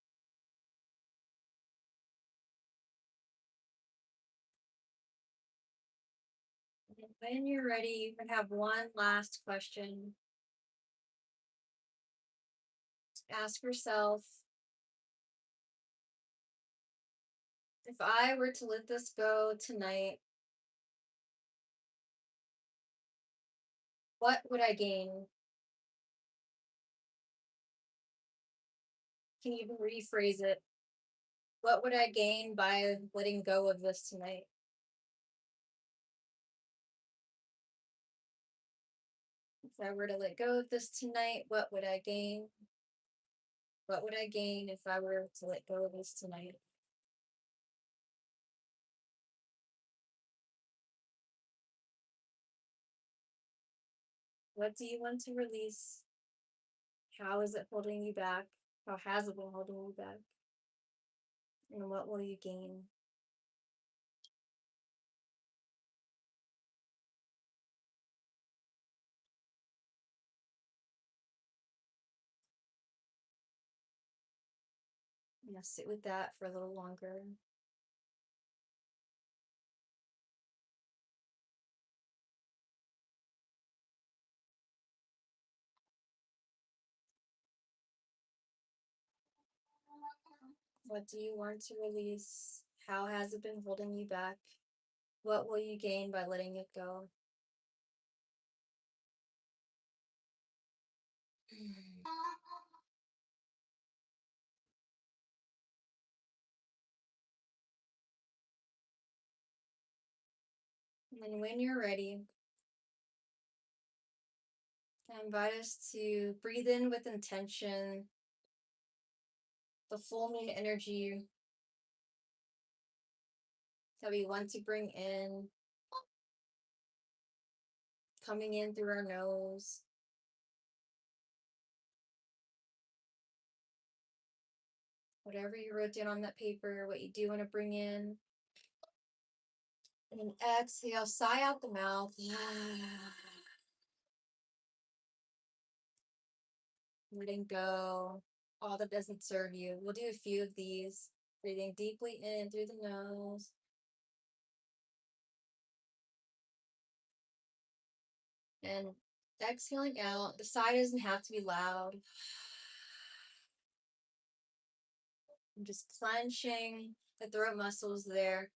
And when you're ready, you can have one last question. Ask yourself, if I were to let this go tonight, what would I gain? Can you even rephrase it? What would I gain by letting go of this tonight? If I were to let go of this tonight, what would I gain? What would I gain if I were to let go of this tonight? What do you want to release? How is it holding you back? How has it been holding you back? And what will you gain? Sit with that for a little longer. What do you want to release? How has it been holding you back? What will you gain by letting it go? And when you're ready, I invite us to breathe in with intention the full moon energy that we want to bring in, coming in through our nose. Whatever you wrote down on that paper, what you do want to bring in. And then exhale, sigh out the mouth. Letting go all that doesn't serve you. We'll do a few of these. Breathing deeply in through the nose. And exhaling out. The sigh doesn't have to be loud. I'm just clenching the throat muscles there,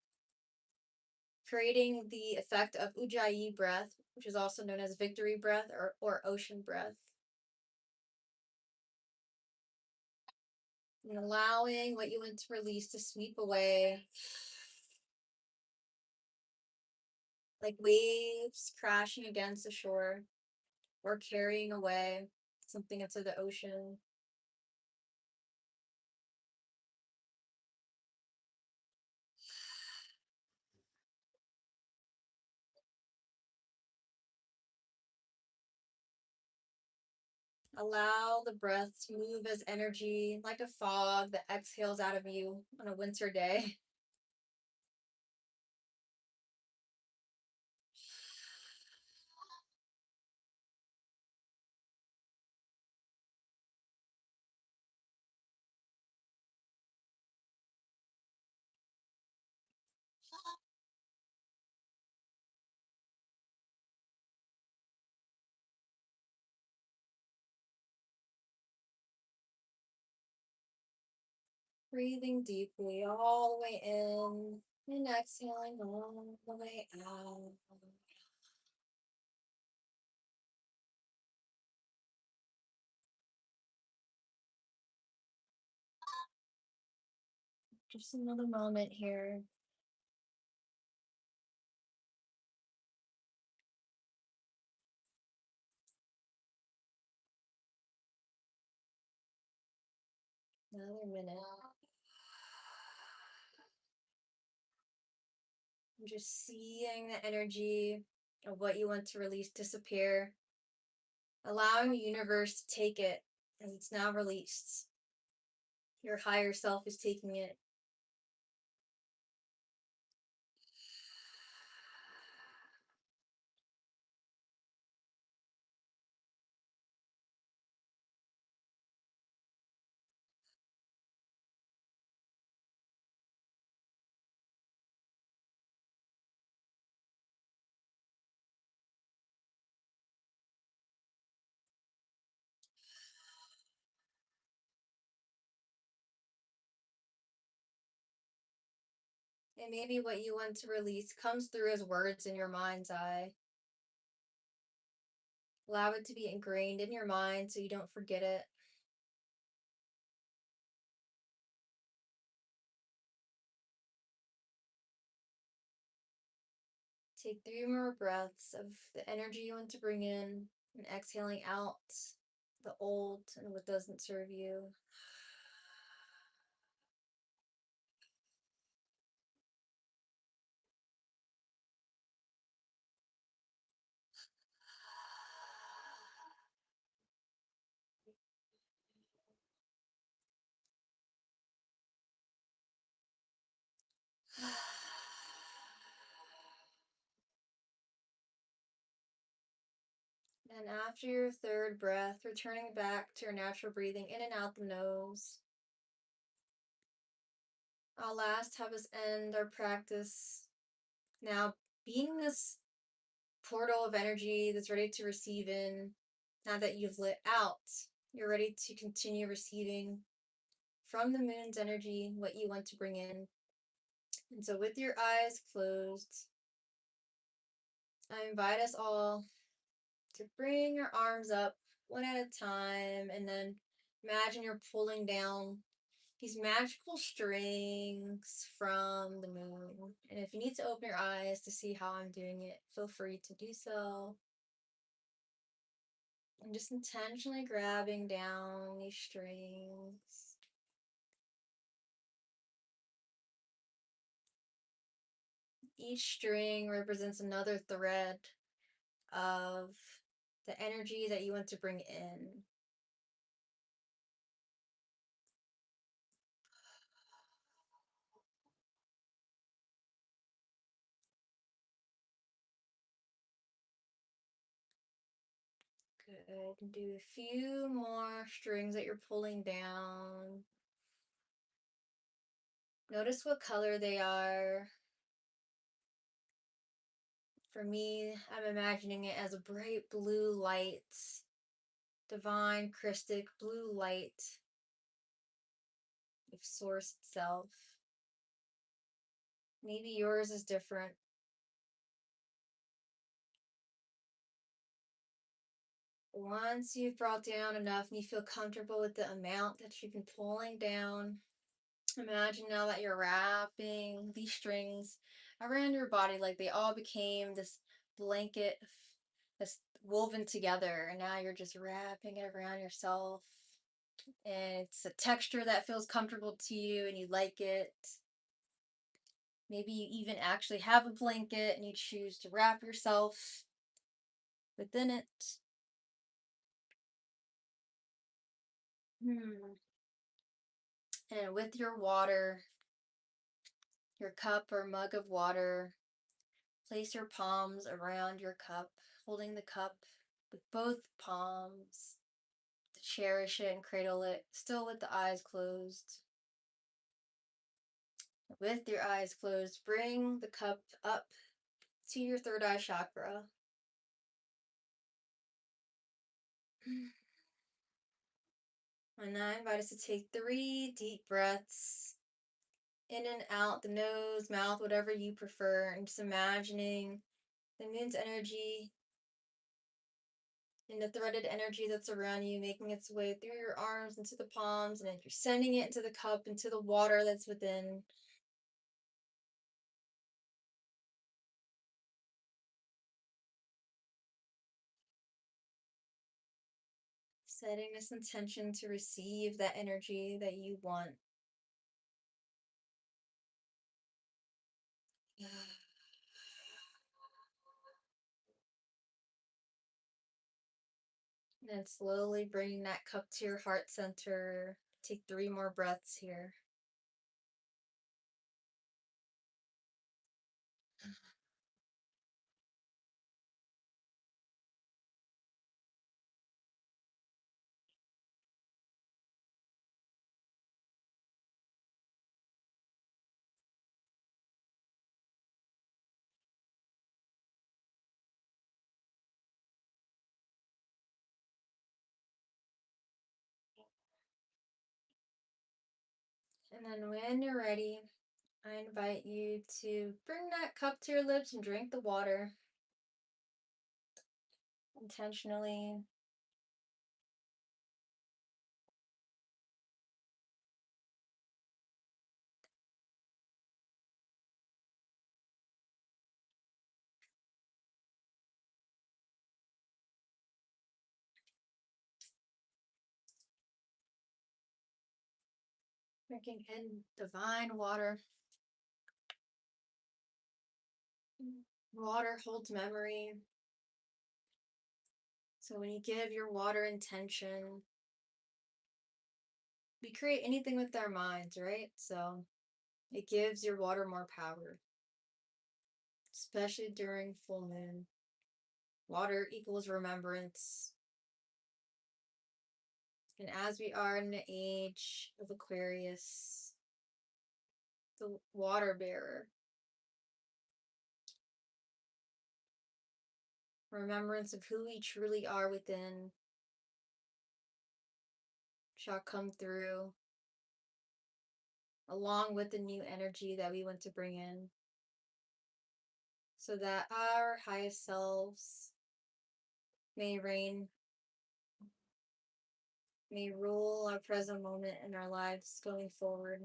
creating the effect of Ujjayi breath, which is also known as victory breath or ocean breath. And allowing what you want to release to sweep away like waves crashing against the shore or carrying away something into the ocean. Allow the breath to move as energy, like a fog that exhales out of you on a winter day. Breathing deeply all the way in and exhaling all the way out. Just another moment here. Another minute. I'm just seeing the energy of what you want to release disappear. Allowing the universe to take it as it's now released. Your higher self is taking it. And maybe what you want to release comes through as words in your mind's eye. Allow it to be ingrained in your mind so you don't forget it. Take 3 more breaths of the energy you want to bring in and exhaling out the old and what doesn't serve you. And after your 3rd breath, returning back to your natural breathing in and out the nose. I'll last have us end our practice now being this portal of energy that's ready to receive in. Now that you've lit out, you're ready to continue receiving from the moon's energy what you want to bring in. And so with your eyes closed, I invite us all to bring your arms up one at a time, and then imagine you're pulling down these magical strings from the moon. And if you need to open your eyes to see how I'm doing it, feel free to do so. And just intentionally grabbing down these strings. Each string represents another thread of the energy that you want to bring in. Good. And do a few more strings that you're pulling down. Notice what color they are. For me, I'm imagining it as a bright blue light, divine, Christic blue light of Source itself. Maybe yours is different. Once you've brought down enough and you feel comfortable with the amount that you've been pulling down, imagine now that you're wrapping these strings around your body like they all became this blanket that's woven together, and now you're just wrapping it around yourself. And it's a texture that feels comfortable to you and you like it. Maybe you even actually have a blanket and you choose to wrap yourself within it. And with your water, your cup or mug of water, place your palms around your cup, holding the cup with both palms to cherish it and cradle it, still with the eyes closed. With your eyes closed, bring the cup up to your 3rd eye chakra. And I invite us to take 3 deep breaths in and out the nose, mouth, whatever you prefer, and just imagining the moon's energy and the threaded energy that's around you, making its way through your arms into the palms, and then you're sending it into the cup, into the water that's within. Setting this intention to receive that energy that you want. And then slowly bringing that cup to your heart center. Take 3 more breaths here. And then when you're ready, I invite you to bring that cup to your lips and drink the water intentionally. Drinking in divine water. Water holds memory. So when you give your water intention, we create anything with our minds, right? So it gives your water more power, especially during full moon. Water equals remembrance. And as we are in the age of Aquarius, the water bearer, remembrance of who we truly are within shall come through, along with the new energy that we want to bring in, so that our highest selves may reign, may rule our present moment in our lives going forward.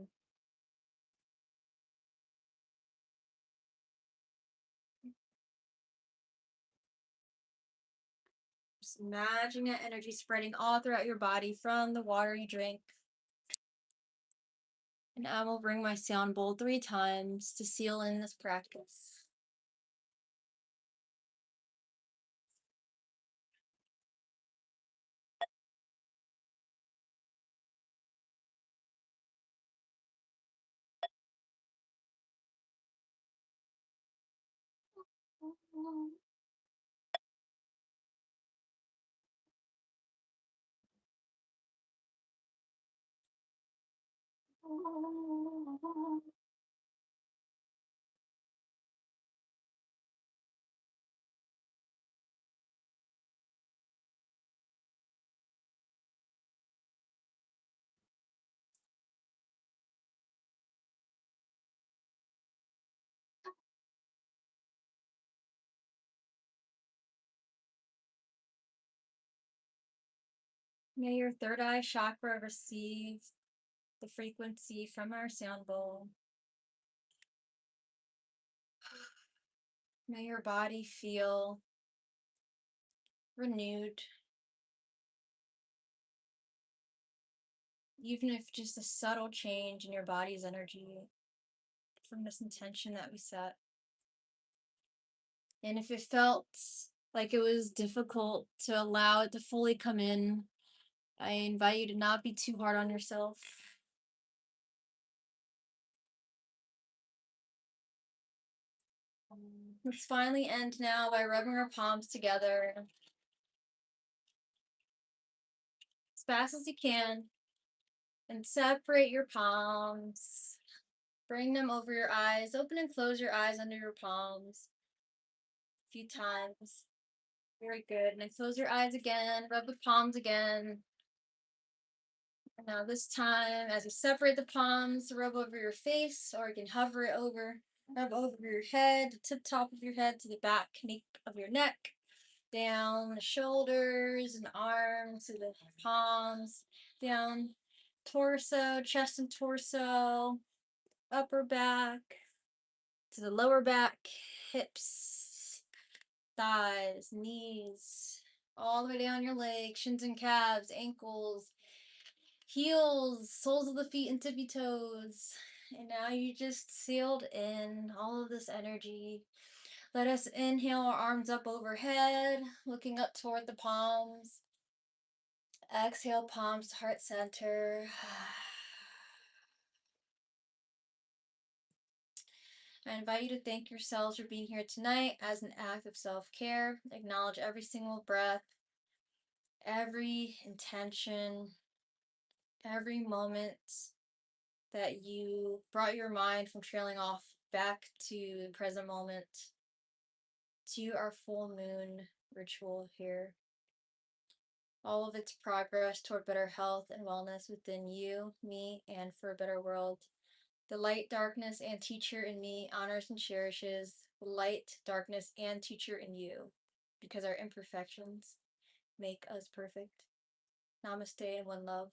Just imagine that energy spreading all throughout your body from the water you drink. And I will ring my sound bowl 3 times to seal in this practice. May your third eye chakra receive the frequency from our sound bowl. May your body feel renewed, even if just a subtle change in your body's energy from this intention that we set. And if it felt like it was difficult to allow it to fully come in, I invite you to not be too hard on yourself. Let's finally end now by rubbing our palms together as fast as you can, and separate your palms. Bring them over your eyes. Open and close your eyes under your palms a few times. Very good. And then close your eyes again. Rub the palms again. Now this time, as you separate the palms, rub over your face, or you can hover it over, rub over your head, the tip top of your head to the back nape of your neck, down the shoulders and arms to the palms, down torso, chest and torso, upper back, to the lower back, hips, thighs, knees, all the way down your legs, shins and calves, ankles, heels, soles of the feet, and tippy toes. And now you just sealed in all of this energy. Let us inhale our arms up overhead, looking up toward the palms. Exhale, palms to heart center. I invite you to thank yourselves for being here tonight as an act of self-care. Acknowledge every single breath, every intention, every moment that you brought your mind from trailing off back to the present moment, to our full moon ritual here. All of its progress toward better health and wellness within you, me, and for a better world. The light, darkness, and teacher in me honors and cherishes the light, darkness, and teacher in you, because our imperfections make us perfect. Namaste and one love.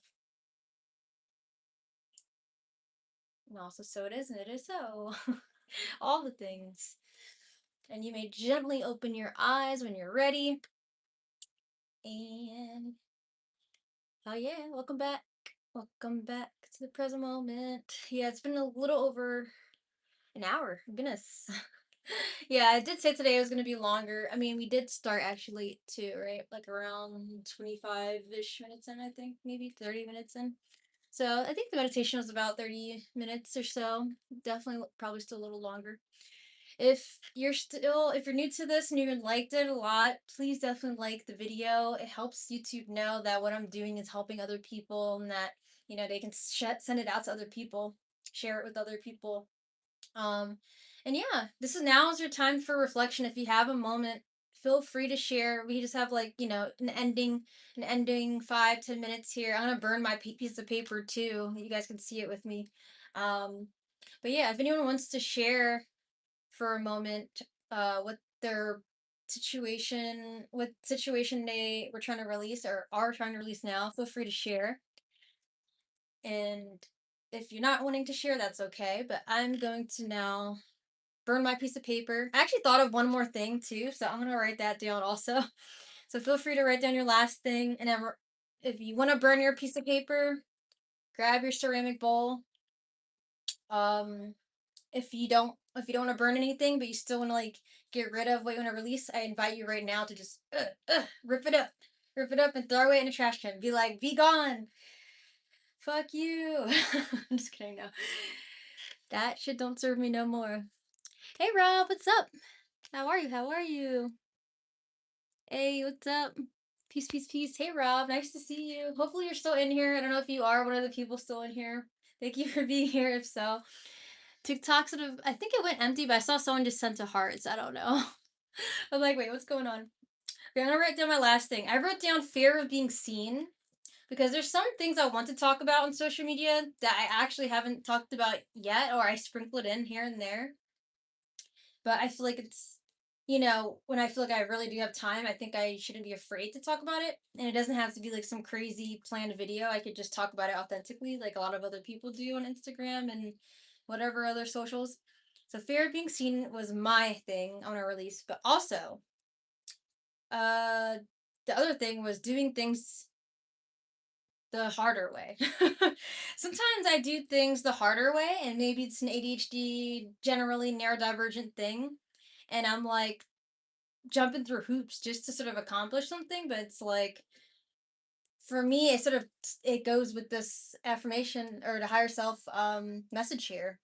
And also, so it is, and it is so. All the things. And you may gently open your eyes when you're ready. And oh yeah, welcome back. Welcome back to the present moment. Yeah, it's been a little over an hour. Goodness. Yeah, I did say today it was going to be longer. I mean, we did start actually too, right? Like around 25-ish minutes in, I think, maybe 30 minutes in. So I think the meditation was about 30 minutes or so. Definitely probably still a little longer. If you're new to this and you liked it a lot, please definitely like the video. It helps YouTube know that what I'm doing is helping other people and that, they can send it out to other people, share it with other people. And yeah, now is your time for reflection. If you have a moment, feel free to share. We just have like, an ending 5-10 minutes here. I'm gonna burn my piece of paper too. You guys can see it with me. Um, but yeah, if anyone wants to share for a moment, what their situation they were trying to release or are trying to release now, feel free to share. And if you're not wanting to share, that's okay. But I'm going to now burn my piece of paper. I actually thought of one more thing too, so I'm gonna write that down also. So feel free to write down your last thing, and then if you want to burn your piece of paper, grab your ceramic bowl. Um, if you don't want to burn anything, but you still want to like get rid of what you want to release, I invite you right now to just rip it up, and throw it in a trash can. Be like, be gone. Fuck you. I'm just kidding. No, that shit don't serve me no more. Hey Rob, what's up? How are you? How are you? Hey, what's up? Peace, peace, peace. Hey, Rob. Nice to see you. Hopefully, you're still in here. I don't know if you are one of the people still in here. Thank you for being here. If so, TikTok sort of, I think it went empty, but I saw someone just sent a hearts. I don't know. I'm like, wait, what's going on? Okay, I'm gonna write down my last thing. I wrote down fear of being seen because there's some things I want to talk about on social media that I actually haven't talked about yet, or I sprinkle it in here and there. But I feel like it's, when I feel like I really do have time, I think I shouldn't be afraid to talk about it. And it doesn't have to be like some crazy planned video. I could just talk about it authentically, like a lot of other people do on Instagram and whatever other socials. So fear of being seen was my thing I want to release. But also, uh, the other thing was doing things the harder way. Sometimes I do things the harder way, and maybe it's an ADHD, generally neurodivergent thing. And I'm like, jumping through hoops just to sort of accomplish something, but it's like for me it goes with this affirmation or the higher self message here.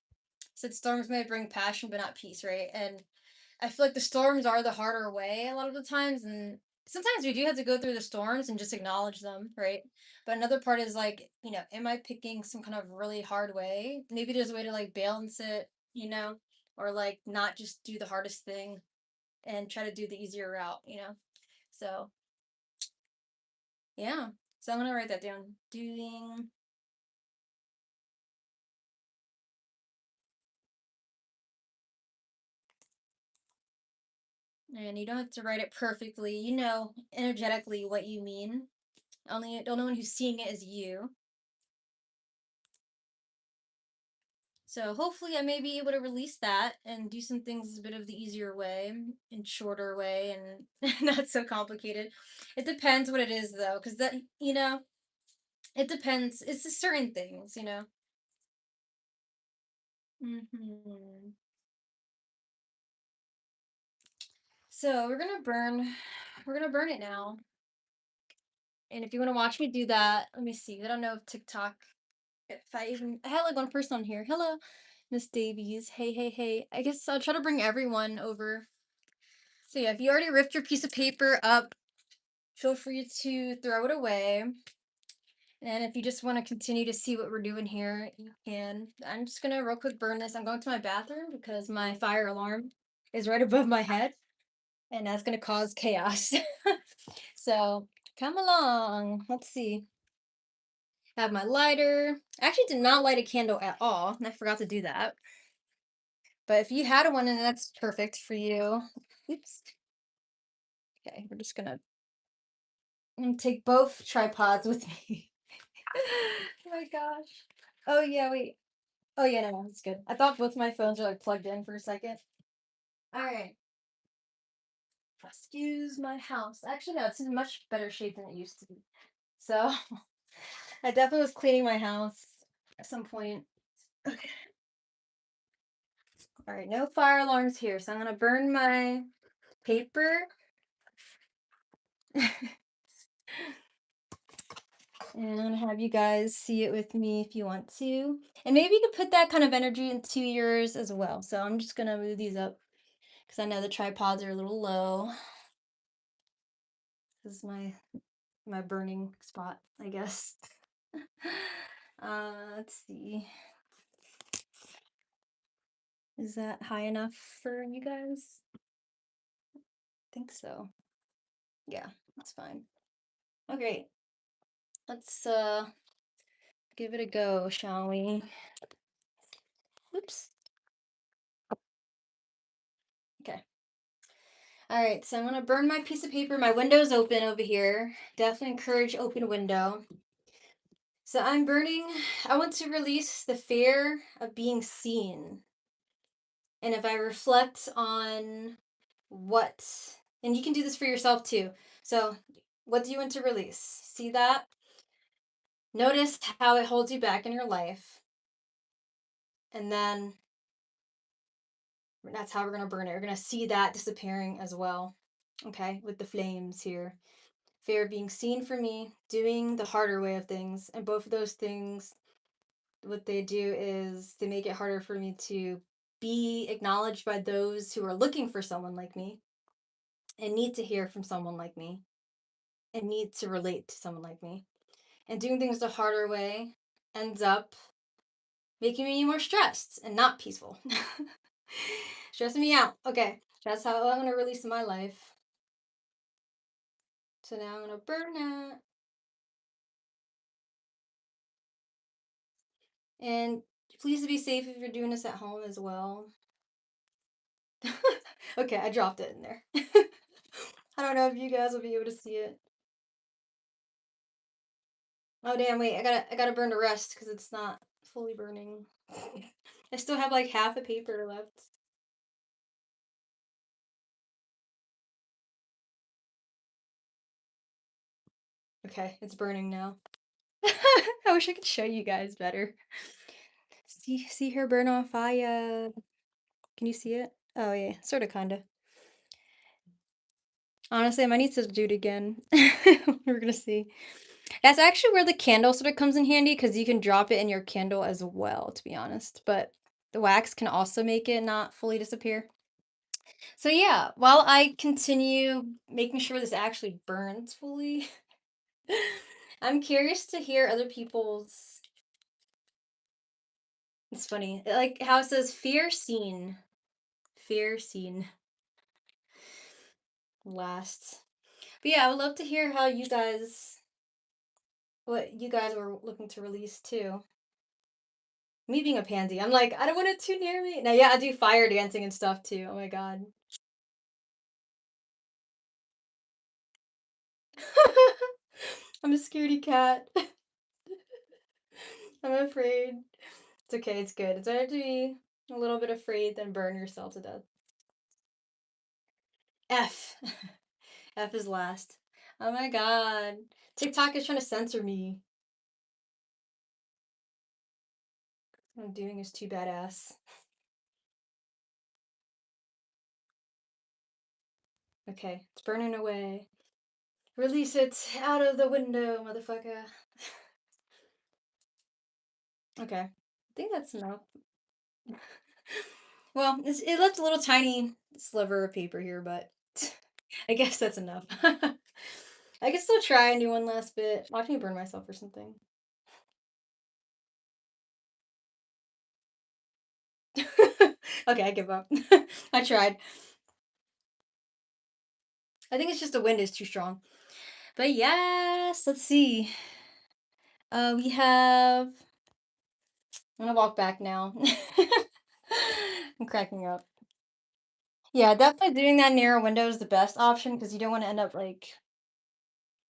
Said storms may bring passion but not peace, right? And I feel like the storms are the harder way a lot of the times, and sometimes we do have to go through the storms and just acknowledge them, right? But another part is like, am I picking some kind of really hard way? Maybe there's a way to like balance it, or like not just do the hardest thing and try to do the easier route. So, yeah. So I'm gonna write that down. Doing And you don't have to write it perfectly. You know energetically what you mean. Only the only one who's seeing it is you. So hopefully I may be able to release that and do some things a bit of the easier way and shorter way and not so complicated. It depends what it is though, because that it depends. It's just certain things. Hmm. So we're gonna burn it now. And if you want to watch me do that, let me see. I don't know if TikTok, if I had like one person on here. Hello, Miss Davies. Hey, hey, hey. I guess I'll try to bring everyone over. So yeah, if you already ripped your piece of paper up, feel free to throw it away. And if you just want to continue to see what we're doing here, you can. I'm just gonna real quick burn this. I'm going to my bathroom because my fire alarm is right above my head, and that's gonna cause chaos. So come along. Let's see. I have my lighter. I actually did not light a candle at all, and I forgot to do that. But if you had one, and that's perfect for you. Oops. Okay, I'm gonna take both tripods with me. Oh my gosh. Oh yeah, wait. Oh yeah, no, it's good. I thought both my phones are like plugged in for a second. All right. Excuse my house. Actually, no, it's in much better shape than it used to be. So I definitely was cleaning my house at some point. Okay. All right, no fire alarms here. So I'm gonna burn my paper. And have you guys see it with me if you want to. And maybe you could put that kind of energy into yours as well. So I'm just gonna move these up because I know the tripods are a little low. This is my burning spot, I guess. Let's see. Is that high enough for you guys? I think so. Yeah, that's fine. Oh, great. Let's give it a go, shall we? Oops. Okay. All right, so I'm gonna burn my piece of paper. My window's open over here. Definitely encourage open window. So I'm burning, I want to release the fear of being seen. And if I reflect on what, and you can do this for yourself too. So, what do you want to release? See that? Notice how it holds you back in your life. And then that's how we're going to burn it. We're going to see that disappearing as well. Okay, with the flames here. Fear of being seen for me, doing the harder way of things. And both of those things, what they do is they make it harder for me to be acknowledged by those who are looking for someone like me and need to hear from someone like me and need to relate to someone like me. And doing things the harder way ends up making me more stressed and not peaceful. Stressing me out. Okay, that's how I'm going to release my life. So now I'm going to burn that. And please be safe if you're doing this at home as well. Okay, I dropped it in there. I don't know if you guys will be able to see it. Oh damn, wait, I gotta burn the rest because it's not fully burning. I still have like half the paper left. Okay, it's burning now. I wish I could show you guys better. See her burn on fire. Can you see it? Oh yeah, sort of, kinda. Honestly, I might need to do it again. We're gonna see. That's actually where the candle sort of comes in handy because you can drop it in your candle as well, to be honest. But the wax can also make it not fully disappear. So yeah, while I continue making sure this actually burns fully, I'm curious to hear other people's. It's funny, like how it says fear seen last. But yeah, I would love to hear how what you guys were looking to release too. Me being a pansy, I'm like, I don't want it too near me. Now, yeah, I do fire dancing and stuff too. Oh my god. I'm a scaredy cat. I'm afraid. It's okay, it's good. It's better to be a little bit afraid than burn yourself to death. F. F is last. Oh my god. TikTok is trying to censor me. What I'm doing is too badass. Okay, it's burning away. Release it out of the window, motherfucker. Okay. I think that's enough. Well, it left a little tiny sliver of paper here, but I guess that's enough. I can still try and do one last bit. Watch me burn myself or something. Okay, I give up. I tried. I think it's just the wind is too strong. But yes, let's see. We have. I'm gonna walk back now. I'm cracking up. Yeah, definitely doing that near a window is the best option because you don't want to end up like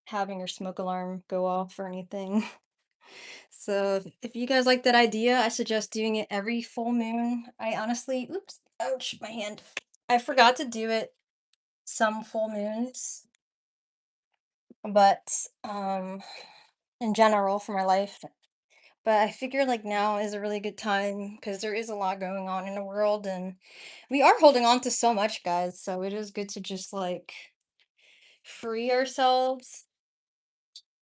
having your smoke alarm go off or anything. So if you guys like that idea, I suggest doing it every full moon. I honestly, oops, ouch, my hand. I forgot to do it some full moons, but in general for my life. But I figure like now is a really good time because there is a lot going on in the world and we are holding on to so much, guys. So it is good to just like free ourselves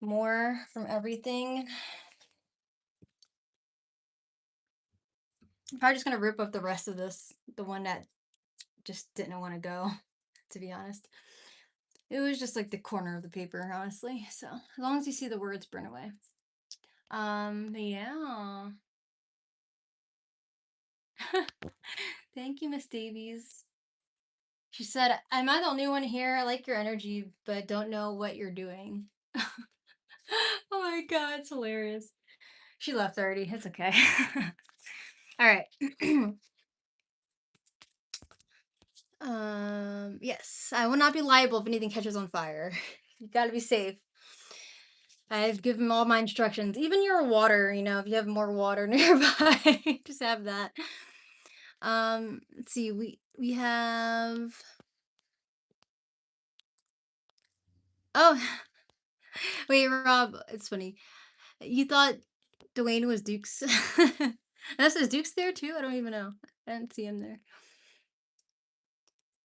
more from everything. I'm probably just gonna rip up the rest of this, the one that just didn't want to go, to be honest. It was just like the corner of the paper, honestly. So as long as you see the words burn away. Yeah. Thank you, Miss Davies. She said, "Am I the only one here? I like your energy, but don't know what you're doing." Oh my god, it's hilarious. She left already. It's okay. All right. Yes, I will not be liable if anything catches on fire. You gotta be safe. I've given all my instructions, even your water, if you have more water nearby, just have that. Let's see, we have oh wait, Rob, it's funny. You thought Dwayne was Duke's. That says Duke's there too? I don't even know. I didn't see him there.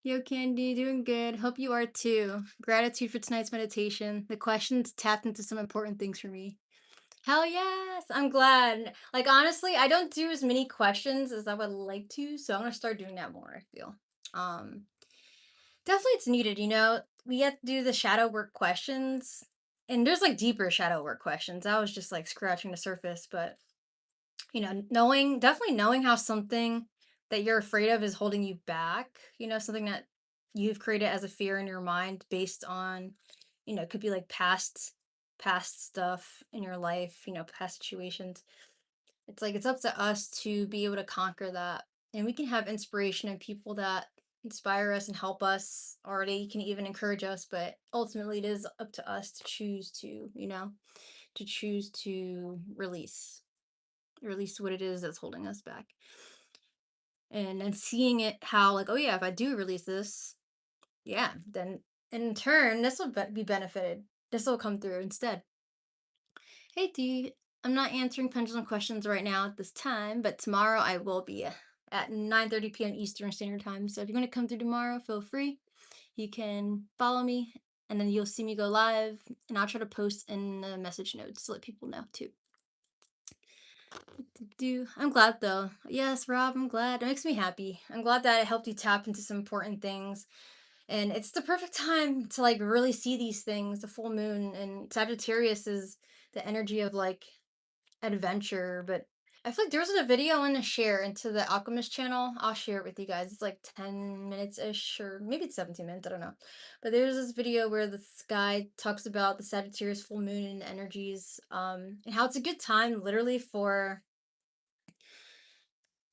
Yo, Candy, doing good. Hope you are too. Gratitude for tonight's meditation. The questions tapped into some important things for me. Hell yes, I'm glad. Like honestly, I don't do as many questions as I would like to, so I'm gonna start doing that more, I feel. Um, Definitely it's needed, We have to do the shadow work questions. And there's like deeper shadow work questions. I was just like scratching the surface, but definitely knowing how something that you're afraid of is holding you back, something that you've created as a fear in your mind based on, it could be like past stuff in your life, past situations. It's like it's up to us to be able to conquer that. And we can have inspiration and people that inspire us and help us, or they can even encourage us, but ultimately it is up to us to choose to choose to release what it is that's holding us back. And then seeing it how like, oh yeah, if I do release this, yeah, then in turn this will be benefited. This will come through instead. Hey D, I'm not answering pendulum questions right now at this time, but tomorrow I will be at 9:30 p.m. Eastern Standard Time. So if you're going to come through tomorrow, feel free. You can follow me and then you'll see me go live and I'll try to post in the message notes to let people know too. I'm glad though. Yes, Rob, I'm glad. It makes me happy. I'm glad that it helped you tap into some important things. And it's the perfect time to like really see these things. The full moon and Sagittarius is the energy of like adventure. But I feel like there was a video I want to share into the Alchemist channel. I'll share it with you guys. It's like 10 minutes ish, or maybe it's 17 minutes. I don't know. But there's this video where this guy talks about the Sagittarius full moon and energies, and how it's a good time literally for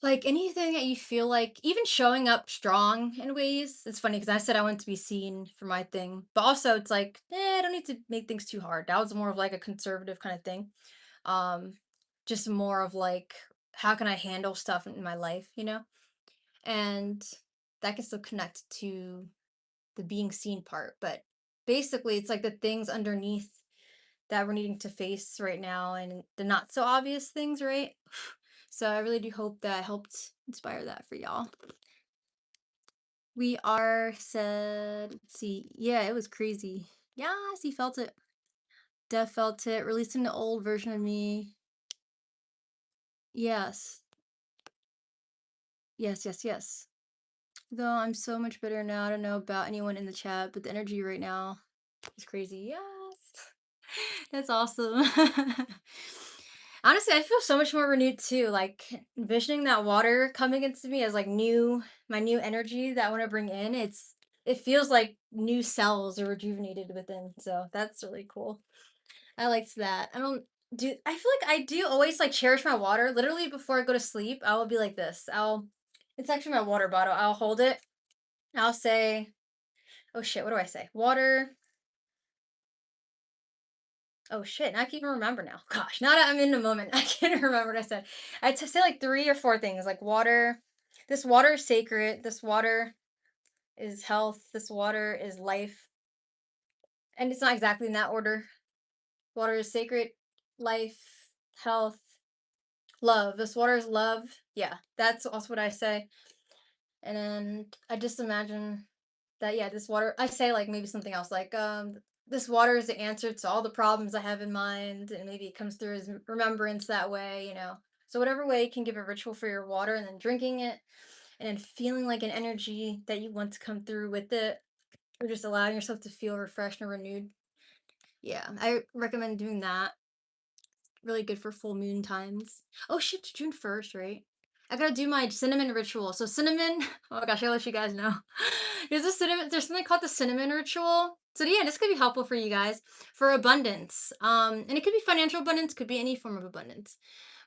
Like anything that you feel like, even showing up strong in ways. It's funny because I said I want to be seen for my thing, but also it's like, I don't need to make things too hard. That was more of like a conservative kind of thing. Um, just more of like, how can I handle stuff in my life, you know? And that can still connect to the being seen part. But basically, it's like the things underneath that we're needing to face right now and the not so obvious things, right? So I really do hope that helped inspire that for y'all. We are said, let's see, yeah, it was crazy. Yes, he felt it. Death felt it, releasing the old version of me. Yes, yes, yes, yes. Though I'm so much better now. I don't know about anyone in the chat, but the energy right now is crazy. Yes. That's awesome. Honestly, I feel so much more renewed too. Like envisioning that water coming into me as like my new energy that I want to bring in. It feels like new cells are rejuvenated within. So that's really cool. I liked that. I feel like I do always like cherish my water. Literally before I go to sleep, I will be like this. It's actually my water bottle. I'll hold it. I'll say, oh shit, what do I say? Water. Oh shit, I can't even remember now. Gosh, now that I'm in the moment, I can't remember what I said. Say like three or four things like water. This water is sacred. This water is health. This water is life. And it's not exactly in that order. Water is sacred, life, health, love. This water is love. Yeah, that's also what I say. And then I just imagine that, yeah, this water, I say like maybe something else like, this water is the answer to all the problems I have in mind, and maybe it comes through as remembrance that way, you know. So whatever way you can give a ritual for your water, and then drinking it, and then feeling like an energy that you want to come through with it, or just allowing yourself to feel refreshed and renewed. Yeah, I recommend doing that. Really good for full moon times. Oh shit, it's June 1st, right? I gotta do my cinnamon ritual. So cinnamon, oh my gosh, I gotta let you guys know. There's something called the cinnamon ritual. So yeah, this could be helpful for you guys for abundance. And it could be financial abundance, could be any form of abundance.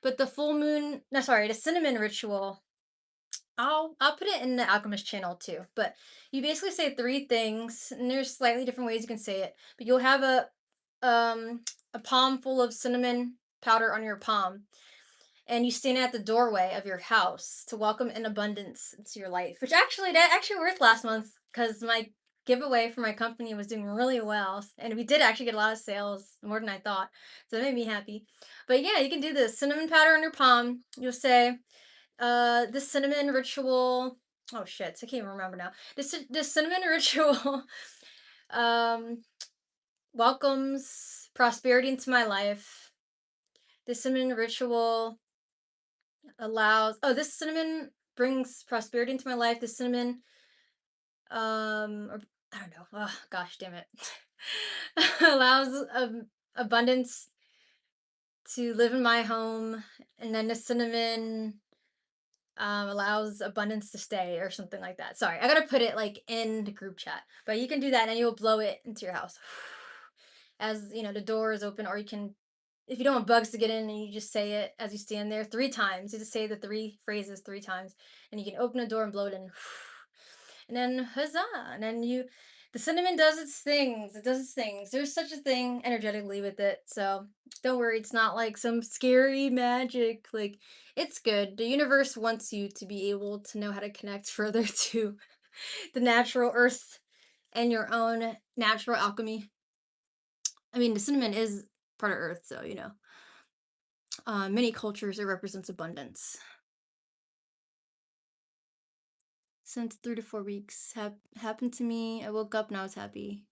But the full moon, no, sorry, the cinnamon ritual, I'll put it in the alchemist channel too. But you basically say three things, and there's slightly different ways you can say it. But you'll have um a palm full of cinnamon powder on your palm, and you stand at the doorway of your house to welcome in abundance into your life. Which actually that actually worked last month because my giveaway for my company was doing really well, and we did actually get a lot of sales, more than I thought. So that made me happy. But yeah, you can do this cinnamon powder on your palm. You'll say, the cinnamon ritual. Oh shit, I can't even remember now. This cinnamon ritual um welcomes prosperity into my life. The cinnamon ritual this cinnamon brings prosperity into my life. The cinnamon or, I don't know. Oh gosh, damn it. Allows abundance to live in my home, and then the cinnamon allows abundance to stay or something like that. Sorry, I gotta put it like in the group chat, but you can do that and you'll blow it into your house as you know the door is open, or you can, if you don't want bugs to get in, and you just say it as you stand there three times. You just say the three phrases three times, and you can open the door and blow it in, and then huzzah, and then the cinnamon does its things. It does its things. There's such a thing energetically with it, so don't worry. It's not like some scary magic. Like it's good. The universe wants you to be able to know how to connect further to the natural earth and your own natural alchemy. I mean, the cinnamon is part of earth, so you know. Many cultures, it represents abundance. Since 3 to 4 weeks happened to me. I woke up and I was happy.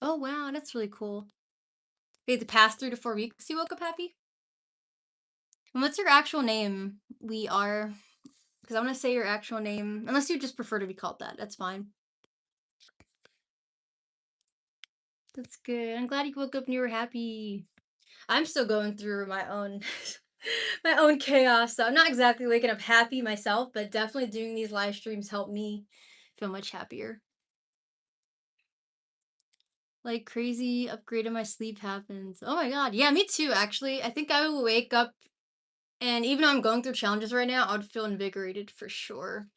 Oh wow, that's really cool. Wait, the past 3 to 4 weeks, you woke up happy? And what's your actual name? We are, because I want to say your actual name, unless you just prefer to be called that. That's fine. That's good. I'm glad you woke up and you were happy. I'm still going through my own my own chaos. So I'm not exactly waking up happy myself, but definitely doing these live streams help me feel much happier. Like crazy upgrade in my sleep happens. Oh my god. Yeah, me too, actually. I think I will wake up And even though I'm going through challenges right now, I would feel invigorated for sure.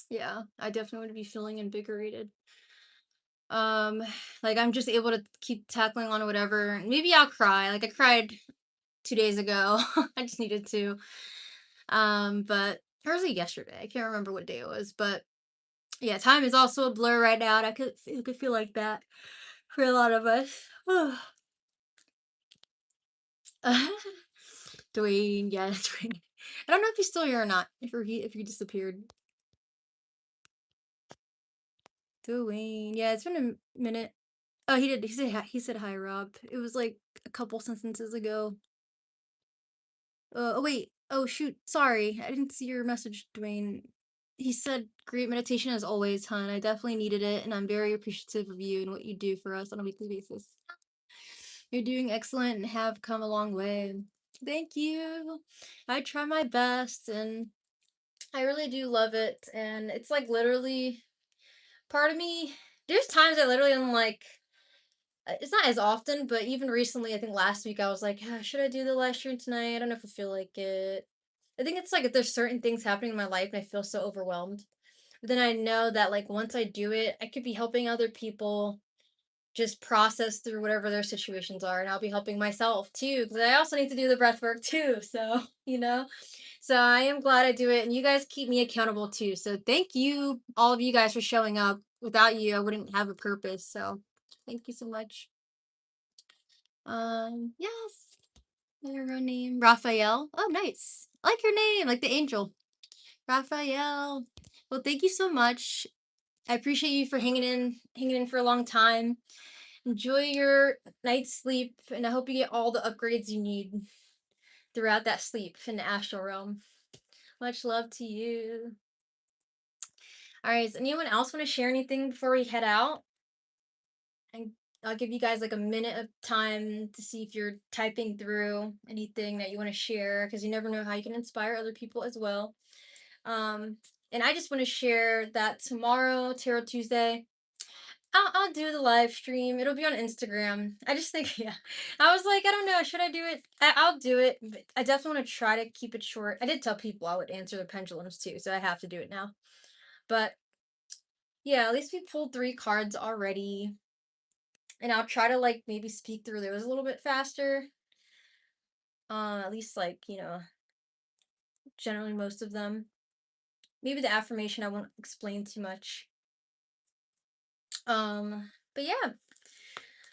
Yeah, I definitely would be feeling invigorated. Um, like I'm just able to keep tackling on whatever. Maybe I'll cry. Like I cried 2 days ago. I just needed to. But or was it yesterday? I can't remember what day it was. But yeah, time is also a blur right now, and it could feel like that for a lot of us. Dwayne, yeah, Dwayne. I don't know if he's still here or not. If he disappeared. Dwayne, yeah, it's been a minute. Oh, he did. He said hi, he said hi, Rob. It was like a couple sentences ago. Oh wait. Oh shoot. Sorry, I didn't see your message, Dwayne. He said, "Great meditation as always, hon. I definitely needed it, and I'm very appreciative of you and what you do for us on a weekly basis. You're doing excellent and have come a long way. Thank you. I try my best, and I really do love it. And it's like literally part of me. There's times I literally am like, it's not as often, but even recently, I think last week I was like, "Ah, should I do the live stream tonight? I don't know if I feel like it." I think it's like if there's certain things happening in my life and I feel so overwhelmed. But then I know that like once I do it, I could be helping other people just process through whatever their situations are, and I'll be helping myself too because I also need to do the breath work too. So, so I am glad I do it, and you guys keep me accountable too. So thank you, all of you guys, for showing up. Without you, I wouldn't have a purpose. So thank you so much. Yes, your name, Raphael. Oh, nice. I like your name, like the angel, Raphael. Well, thank you so much. I appreciate you for hanging in for a long time. Enjoy your night's sleep, and I hope you get all the upgrades you need throughout that sleep in the astral realm. Much love to you. All right, does anyone else want to share anything before we head out? And I'll give you guys like a minute of time to see if you're typing through anything that you want to share because you never know how you can inspire other people as well. Um, and I just want to share that tomorrow, Tarot Tuesday, I'll do the live stream. It'll be on Instagram. I just think, yeah. I was like, I don't know, should I do it? I'll do it. But I definitely want to try to keep it short. I did tell people I would answer the pendulums too, so I have to do it now. But yeah, at least we pulled 3 cards already. And I'll try to like maybe speak through those a little bit faster. At least like, generally most of them. Maybe the affirmation I won't explain too much. But yeah,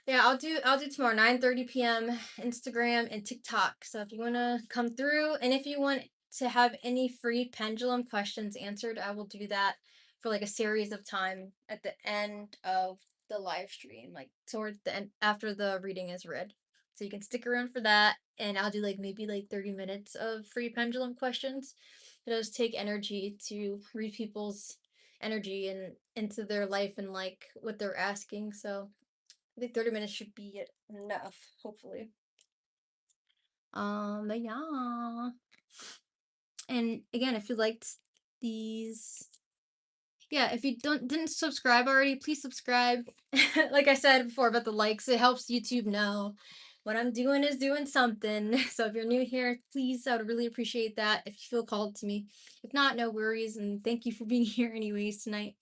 yeah, I'll do tomorrow 9:30 p.m. Instagram and TikTok. So if you want to come through and if you want to have any free pendulum questions answered, I will do that for like a series of time at the end of the live stream, like towards the end after the reading is read. So you can stick around for that and I'll do like maybe like 30 minutes of free pendulum questions. It does take energy to read people's energy and into their life and like what they're asking. So I think 30 minutes should be enough, hopefully. But yeah. And again, if you liked these, yeah, if you didn't subscribe already, please subscribe. Like I said before about the likes, it helps YouTube know what I'm doing is doing something. So if you're new here, please, I would really appreciate that if you feel called to me. If not, no worries. And thank you for being here anyways tonight.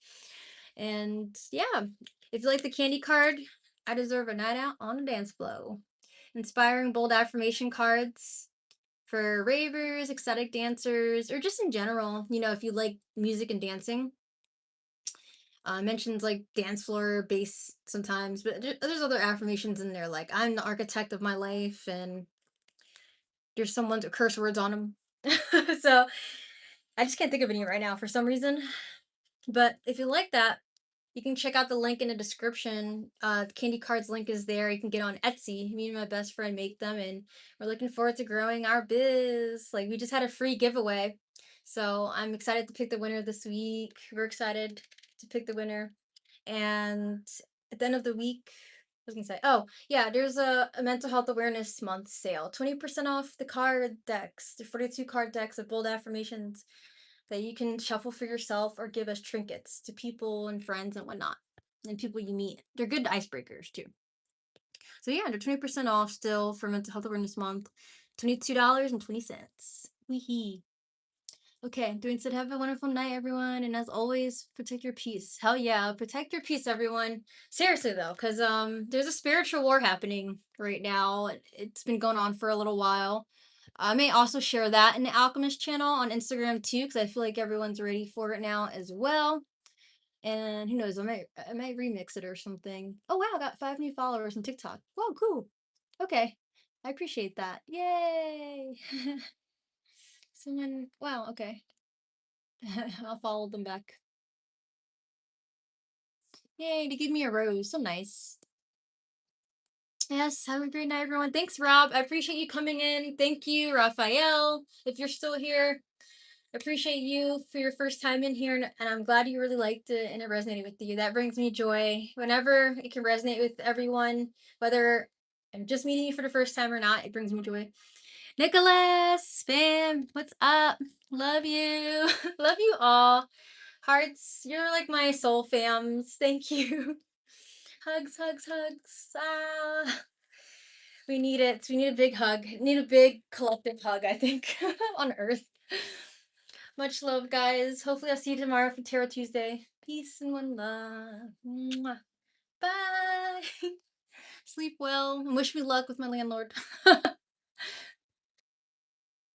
And yeah, if you like the candy card, I deserve a night out on a dance floor. Inspiring bold affirmation cards for ravers, ecstatic dancers, or just in general, if you like music and dancing. Mentions like dance floor, bass sometimes, but there's other affirmations in there like I'm the architect of my life, and there's someone's curse words on them. So I just can't think of any right now for some reason. But if you like that, you can check out the link in the description. The KandiCardz link is there. You can get on Etsy. Me and my best friend make them, and we're looking forward to growing our biz. Like we just had a free giveaway, so I'm excited to pick the winner this week. We're excited to pick the winner, and at the end of the week, I was gonna say, oh yeah, there's a mental health awareness month sale. 20% off the card decks, the 42 card decks of bold affirmations that you can shuffle for yourself or give as trinkets to people and friends and whatnot, and people you meet. They're good icebreakers too. So yeah, they're 20% off still for Mental Health Awareness Month. $22.20. Wee. Okay, doing said, have a wonderful night, everyone. And as always, protect your peace. Hell yeah, protect your peace, everyone. Seriously though, because there's a spiritual war happening right now. It's been going on for a little while. I may also share that in the Alchemist channel on Instagram too, because I feel like everyone's ready for it now as well. And who knows, I might remix it or something. Oh wow, I got 5 new followers on TikTok. Whoa, cool. Okay. I appreciate that. Yay. Someone, wow, okay. I'll follow them back. Yay, they give me a rose. So nice. Yes, have a great night, everyone. Thanks, Rob. I appreciate you coming in. Thank you, Raphael, if you're still here. Appreciate you for your first time in here, and I'm glad you really liked it and it resonated with you. That brings me joy. Whenever it can resonate with everyone, whether I'm just meeting you for the first time or not, it brings me joy. Nicholas, fam, what's up? Love you. Love you all. Hearts, you're like my soul fams. Thank you. Hugs, hugs, hugs. Ah, we need it. We need a big hug. Need a big collective hug, I think, on Earth. Much love, guys. Hopefully, I'll see you tomorrow for Tarot Tuesday. Peace and one love. Mwah. Bye. Sleep well and wish me luck with my landlord.